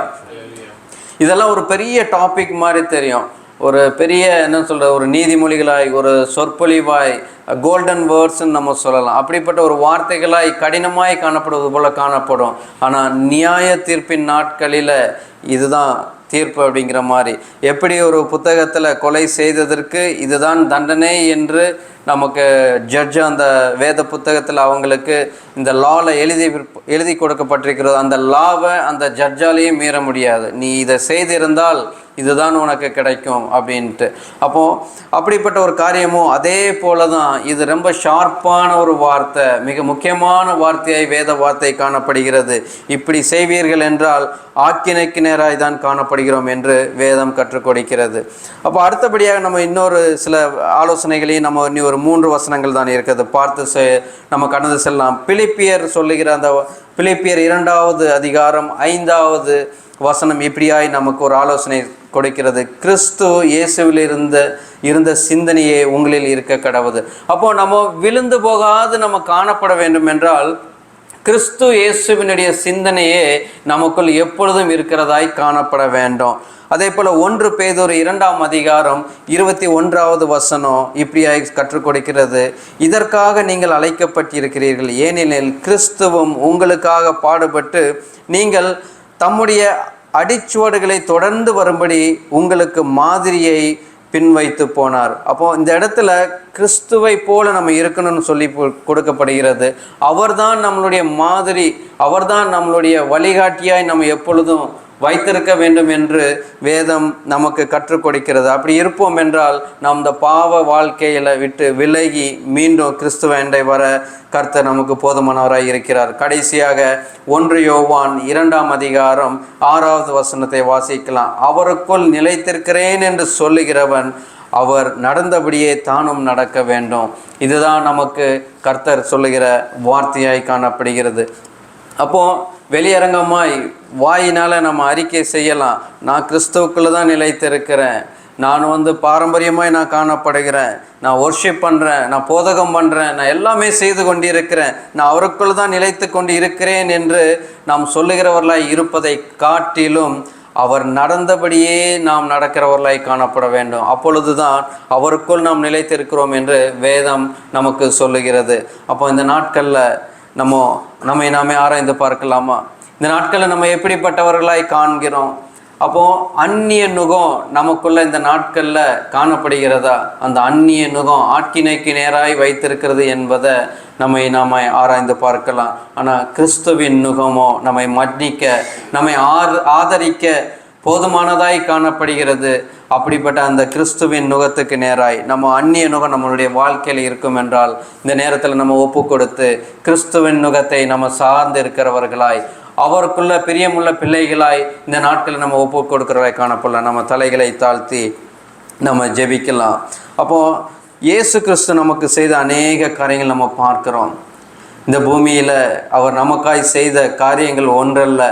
இதெல்லாம் ஒரு பெரிய டாபிக் மாதிரி தெரியும். ஒரு பெரிய என்ன சொல்கிற ஒரு நீதிமொழிகளாய், ஒரு சொற்பொழிவாய், கோல்டன் வேர்ட்ஸ்ன்னு நம்ம சொல்லலாம். அப்படிப்பட்ட ஒரு வார்த்தைகளாய் கடினமாய் காணப்படுவது போல காணப்படும். ஆனால் நியாய தீர்ப்பின் நாட்களில் இதுதான் தீர்ப்பு அப்படிங்கிற மாதிரி, எப்படி ஒரு புத்தகத்தில் கொலை செய்ததற்கு இதுதான் தண்டனை என்று நமக்கு ஜட்ஜு அந்த வேத புத்தகத்தில் அவங்களுக்கு இந்த லாவில் எழுதி கொடுக்கப்பட்டிருக்கிறது. அந்த லாவை அந்த ஜட்ஜாலேயும் மீற முடியாது. நீ இதை செய்திருந்தால் இதுதான் உனக்கு கிடைக்கும் அப்படின்ட்டு. அப்போது அப்படிப்பட்ட ஒரு காரியமும் அதே போல தான் இது ரொம்ப ஷார்ப்பான ஒரு வார்த்தை, மிக முக்கியமான வார்த்தையாய் வேத வார்த்தை காணப்படுகிறது. இப்படி செய்வீர்கள் என்றால் ஆக்கினைக்கு நேராய் தான் காணப்படுகிறோம் என்று வேதம் கற்றுக் கொடுக்கிறது. அப்போ அடுத்தபடியாக நம்ம இன்னொரு சில ஆலோசனைகளையும் நம்ம இன்னும் ஒரு 3 வசனங்கள் தான் இருக்கிறது பார்த்து நம்ம கடந்து செல்லலாம். பிலிப்பியர் சொல்லுகிற அந்த பிலிப்பியர் 2வது அதிகாரம் 5வது வசனம் இப்படியாய் நமக்கு ஒரு ஆலோசனை கொடுக்கிறது. கிறிஸ்து இயேசுவில் இருந்த சிந்தனையே உங்களில் இருக்க கடவுது. அப்போது நம்ம விழுந்து போகாது நம்ம காணப்பட வேண்டும் என்றால் கிறிஸ்து இயேசுவினுடைய சிந்தனையே நமக்குள் எப்பொழுதும் இருக்கிறதாய் காணப்பட வேண்டும். அதே போல் 1 பேதுரு 2ஆம் அதிகாரம் 21வது வசனம் இப்படியாய் கற்றுக் கொடுக்கிறது. இதற்காக நீங்கள் அழைக்கப்பட்டிருக்கிறீர்கள், ஏனெனில் கிறிஸ்துவும் உங்களுக்காக பாடுபட்டு நீங்கள் தம்முடைய அடிச்சுவடுகளை தொடர்ந்து வரும்படி உங்களுக்கு மாதிரியை பின்வைத்து போனார். அப்போது இந்த இடத்துல கிறிஸ்துவை போல நம்ம இருக்கணும்னு சொல்லி கொடுக்கப்படுகிறது. அவர்தான் நம்மளுடைய மாதிரி, அவர்தான் நம்மளுடைய வழிகாட்டியாய் நம்ம எப்பொழுதும் வைத்திருக்க வேண்டும் என்று வேதம் நமக்கு கற்றுக் கொடுக்கிறது. அப்படி இருப்போம் என்றால் நாம் இந்த பாவ வாழ்க்கையில் விட்டு விலகி மீண்டும் கிறிஸ்துவ அண்டை வர கர்த்தர் நமக்கு போதுமானவராய் இருக்கிறார். கடைசியாக 1 யோவான் 2ஆம் அதிகாரம் 6வது வசனத்தை வாசிக்கலாம். அவருக்குள் நிலைத்திருக்கிறேன் என்று சொல்லுகிறவன் அவர் நடந்தபடியே தானும் நடக்க வேண்டும். இதுதான் நமக்கு கர்த்தர் சொல்லுகிற வார்த்தையாய் காணப்படுகிறது. அப்போது வெளியரங்கமாய் வாயினால் நம்ம அறிக்கை செய்யலாம், நான் கிறிஸ்துவுக்குள்ளே தான் நிலைத்திருக்கிறேன், நான் பாரம்பரியமாய் நான் காணப்படுகிறேன், நான் ஒர்ஷிப் பண்ணுறேன், நான் போதகம் பண்ணுறேன், நான் எல்லாமே செய்து கொண்டிருக்கிறேன், நான் அவருக்குள் தான் நிலைத்து கொண்டு இருக்கிறேன் என்று நாம் சொல்லுகிறவர்களாய் இருப்பதை காட்டிலும் அவர் நடந்தபடியே நாம் நடக்கிறவர்களாய் காணப்பட வேண்டும். அப்பொழுது தான் அவருக்குள் நாம் நிலைத்திருக்கிறோம் என்று வேதம் நமக்கு சொல்லுகிறது. அப்போ இந்த நாட்களில் நம்மை நாமே ஆராய்ந்து பார்க்கலாமா? இந்த நாட்களில் நம்ம எப்படிப்பட்டவர்களாய் காண்கிறோம்? அப்போது அந்நிய நுகம் நமக்குள்ள இந்த நாட்களில் காணப்படுகிறதா? அந்த அந்நிய நுகம் ஆக்கினைக்கு நேராய் வைத்திருக்கிறது என்பதை நாம் ஆராய்ந்து பார்க்கலாம். ஆனால் கிறிஸ்துவின் நுகமோ நம்மை மன்னிக்க, நம்மை ஆதரிக்க போதுமானதாய் காணப்படுகிறது. அப்படிப்பட்ட அந்த கிறிஸ்துவின் நுகத்துக்கு நேராய் நம்ம அந்நிய நுகம் நம்மளுடைய வாழ்க்கையில் இருக்கும் என்றால் இந்த நேரத்தில் நம்ம ஒப்பு கொடுத்து கிறிஸ்துவின் நுகத்தை நம்ம சார்ந்து இருக்கிறவர்களாய், அவருக்குள்ள பிரியமுள்ள பிள்ளைகளாய் இந்த நாட்களில் நம்ம ஒப்பு கொடுக்கிறவராய் காணப்படலாம். நம்ம தலைகளை தாழ்த்தி நம்ம ஜெபிக்கலாம். அப்போது இயேசு கிறிஸ்து நமக்கு செய்த அநேக காரியங்கள் நம்ம பார்க்குறோம். இந்த பூமியில் அவர் நமக்காய் செய்த காரியங்கள் ஒன்றல்ல.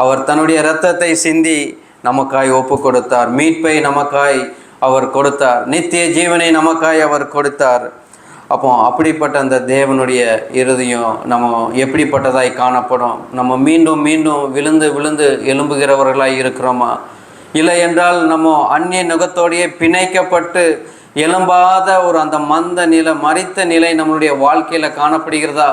அவர் தன்னுடைய இரத்தத்தை சிந்தி நமக்காய் ஒப்பு கொடுத்தார். மீட்பை நமக்காய் அவர் கொடுத்தார். நித்திய ஜீவனை நமக்காய் அவர் கொடுத்தார். அப்போ அப்படிப்பட்ட அந்த தேவனுடைய இறுதியும் நம்ம எப்படிப்பட்டதாய் காணப்படும்? நம்ம மீண்டும் மீண்டும் விழுந்து எழும்புகிறவர்களாய் இருக்கிறோமா? இல்லை என்றால் நம்ம அந்நிய நுகத்தோடையே பிணைக்கப்பட்டு எழும்பாத ஒரு அந்த மரித்த நிலை நம்மளுடைய வாழ்க்கையில் காணப்படுகிறதா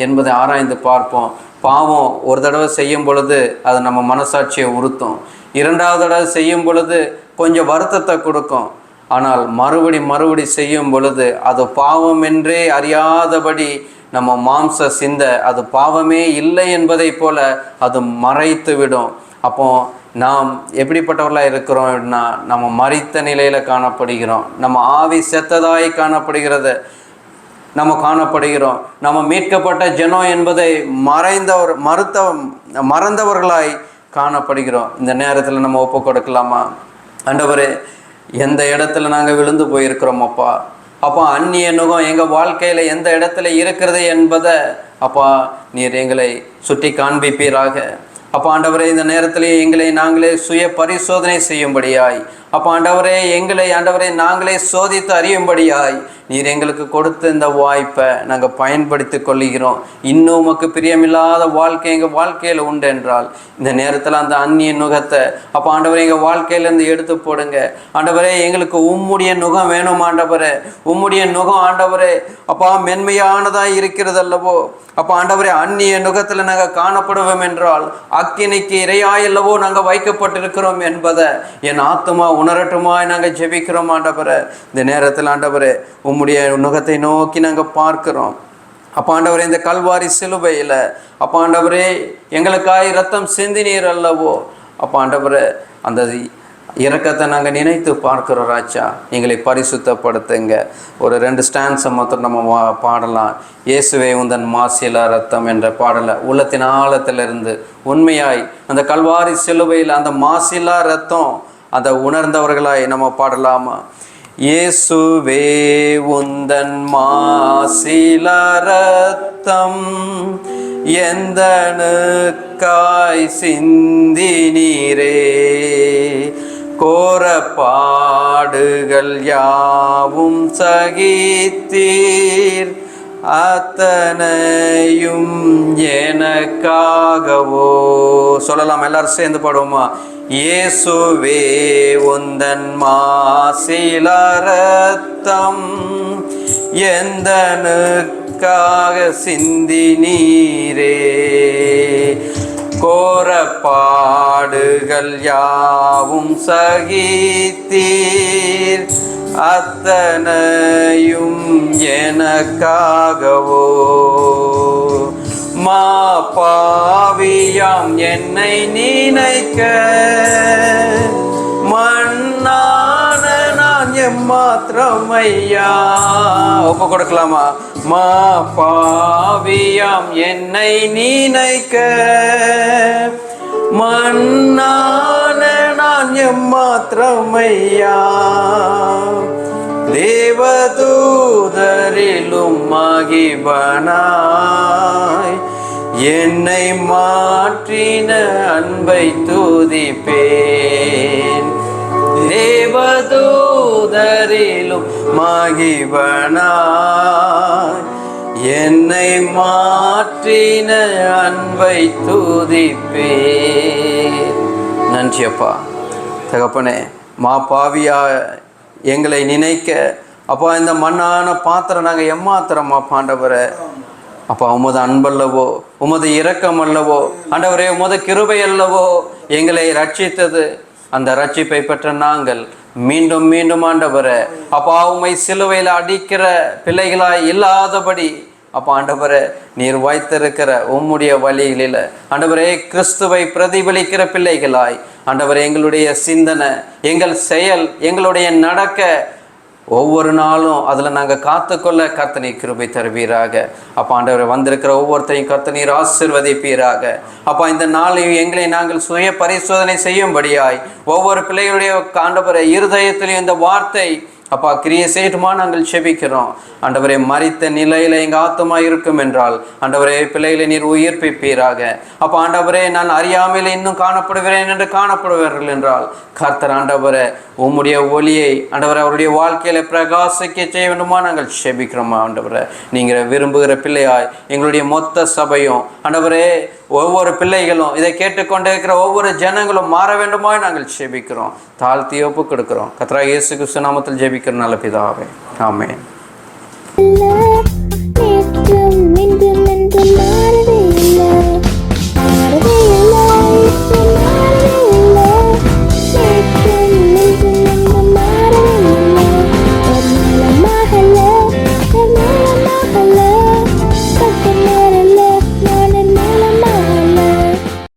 என்பதை ஆராய்ந்து பார்ப்போம். பாவம் ஒரு தடவை செய்யும் பொழுது அது நம்ம மனசாட்சியை உறுத்தும். 2வது தடவை செய்யும் பொழுது கொஞ்சம் வருத்தத்தை கொடுக்கும். ஆனால் மறுபடி செய்யும் பொழுது அது பாவம் என்றே அறியாதபடி நம்ம மாம்ச சிந்த அது பாவமே இல்லை என்பதை போல அது மறைத்து விடும். அப்போ நாம் எப்படிப்பட்டவர்களாக இருக்கிறோம் அப்படின்னா நம்ம மரித்த நிலையில் காணப்படுகிறோம். நம்ம ஆவி செத்ததாய் காணப்படுகிறது. நம்ம காணப்படுகிறோம். நம்ம மீட்கப்பட்ட ஜனம் என்பதை மறந்தவர்களாய் காணப்படுகிறோம். இந்த நேரத்தில் நம்ம ஒப்பு கொடுக்கலாமா? ஆண்டவரே, எந்த இடத்துல நாங்கள் விழுந்து போயிருக்கிறோம் அப்பா, அப்பா அந்நிய நுகம் எங்கள் வாழ்க்கையில் எந்த இடத்துல இருக்கிறது என்பதை அப்பா நீர் எங்களை சுட்டி காண்பிப்பீராக. அப்போ ஆண்டவரே, இந்த நேரத்தில் எங்களை நாங்களே சுய பரிசோதனை செய்யும்படியாய், அப்போ ஆண்டவரே எங்களை ஆண்டவரே நாங்களே சோதித்து அறியும்படியாய் நீர் எங்களுக்கு கொடுத்த இந்த வாய்ப்பை நாங்கள் பயன்படுத்தி கொள்கிறோம். இன்னும் உமக்கு பிரியமில்லாத வாழ்க்கை எங்கள் வாழ்க்கையில் உண்டு என்றால் இந்த நேரத்தில் அந்த அந்நிய நுகத்தை அப்போ ஆண்டவரே எங்கள் வாழ்க்கையிலேருந்து எடுத்து போடுங்க. ஆண்டவரே எங்களுக்கு உம்முடைய நுகம் வேணும் ஆண்டவரே. உம்முடைய நுகம் ஆண்டவரே அப்பா மென்மையானதாக இருக்கிறது அல்லவோ. அப்போ ஆண்டவரே அந்நிய நுகத்தில் நாங்கள் காணப்படுவோம் என்றால் அக்கினிக்கு இரையாயல்லவோ நாங்கள் வைக்கப்பட்டிருக்கிறோம் என்பதை என் ஆத்துமா உணரட்டுமாய் நாங்கள் ஜெபிக்கிறோம் ஆண்டவரே. இந்த நேரத்தில் ஆண்டவரே உம்முடைய நுகத்தை நோக்கி நாங்கள் பார்க்கிறோம். அப்போ ஆண்டவரே இந்த கல்வாரி சிலுவையில் அப்போ ஆண்டவரே எங்களுக்காய் ரத்தம் சிந்தினீர் அல்லவோ. அப்போ ஆண்டவரே அந்த இரக்கத்தை நாங்கள் நினைத்து பார்க்கிறோம் ராஜா. எங்களை பரிசுத்தப்படுத்துங்க. ஒரு 2 ஸ்டான்ஸை மாத்திரம் நம்ம பாடலாம். இயேசுவே உந்தன் மாசிலா ரத்தம் என்ற பாடலை உள்ளத்தின் ஆழத்திலிருந்து உண்மையாய் அந்த கல்வாரி சிலுவையில் அந்த மாசிலா ரத்தம் அதை உணர்ந்தவர்களாய் நம்ம பாடலாமா? இயேசுவே உந்தன் மாசிலா ரத்தம் எந்தனுக்காய் சிந்தினீரே, கோர பாடுகள் யாவும் சகித்தீர், அத்தனையும் எனக்காகவோ. சொல்லலாம், எல்லாரும் சேர்ந்து பாடுவோமா? இயேசுவே உந்தன் மாசிலா ரத்தம் எந்தனுக்காக சிந்தினீரே, கோர பாடுகள் யாவும் சகித்தீர், அத்தனையும் எனக்காகவோ. மா பாவியாம் என்னை நினைக்க மண்ணான நான் எம்மாத்திரம் ஐயா. ஒப்பு கொடுக்கலாமா? மா பாவியாம் என்னை நினைக்க மண்ணான நான் எம்மாத்திரம் ஐயா, தேவதூதரிலும் மகிபனாய் என்னை மாற்றின அன்பை துதிப்பேன். தேவதூதரிலும் மகிபனாய் என்னை மாற்றின அன்பை துதிப்பேன். நன்றி அப்பா. தகப்பனே, மா பாவியா எங்களை நினைக்க அப்பா இந்த மண்ணான பாத்திரம் நாங்கள் எம்மாத்திரமா ஆண்டவரே. அப்பா உமது அன்பல்லவோ, உமது இரக்கம் அல்லவோ ஆண்டவரே, உமது கிருபை அல்லவோ எங்களை ரட்சித்தது. அந்த ரட்சிப்பை பெற்ற நாங்கள் மீண்டும் மீண்டும் ஆண்டவரே அப்பா உம்மை சிலுவையில் அடிக்கிற பிள்ளைகளாய் இல்லாதபடி அப்போ ஆண்டவரே நீர் வைத்திருக்கிற உம்முடைய வழிகளில் ஆண்டவரே கிறிஸ்துவை பிரதிபலிக்கிற பிள்ளைகளாய் ஆண்டவரே எங்களுடைய சிந்தனை, எங்கள் செயல், எங்களுடைய நடக்க ஒவ்வொரு நாளும் அதில் நாங்கள் காத்துக்கொள்ள கர்த்தர் கிருபை தருவீராக. அப்போ ஆண்டவரை வந்திருக்கிற ஒவ்வொருத்தையும் கர்த்தர் நீர் ஆசீர்வதிப்பீராக. அப்போ இந்த நாளையும் எங்களை நாங்கள் சுய பரிசோதனை செய்யும்படியாய் ஒவ்வொரு பிள்ளைகளுடைய ஆண்டவரை இருதயத்திலையும் இந்த வார்த்தை அப்பா கிரியை செய்யட்டுமா நாங்கள் செபிக்கிறோம். ஆண்டவரே மரித்த நிலையில் எங்கள் ஆத்துமா இருக்கும் என்றால் ஆண்டவரே பிள்ளைகளை நீர் உயிர்ப்பிப்பீராக. அப்போ ஆண்டவரே நான் அறியாமையில் இன்னும் காணப்படுகிறேன் என்று காணப்படுவார்கள் என்றால் கர்த்தர் ஆண்டவரே உம்முடைய ஒளியை ஆண்டவரை அவருடைய வாழ்க்கையில பிரகாசிக்க செய்ய வேண்டுமா நாங்கள் செபிக்கிறோமா. ஆண்டவரை நீங்கள் விரும்புகிற பிள்ளையாய் எங்களுடைய மொத்த சபையும் ஆண்டவரே ஒவ்வொரு பிள்ளைகளும் இதை கேட்டுக்கொண்டே இருக்கிற ஒவ்வொரு ஜனங்களும் மாற வேண்டுமா நாங்கள் செபிக்கிறோம். தாழ்த்தி ஒப்பு கொடுக்கிறோம். கர்த்தராகிய இயேசு கிறிஸ்து நாமத்தில் ஜெபிக்கிற நல்ல பிதாவே, ஆமென்.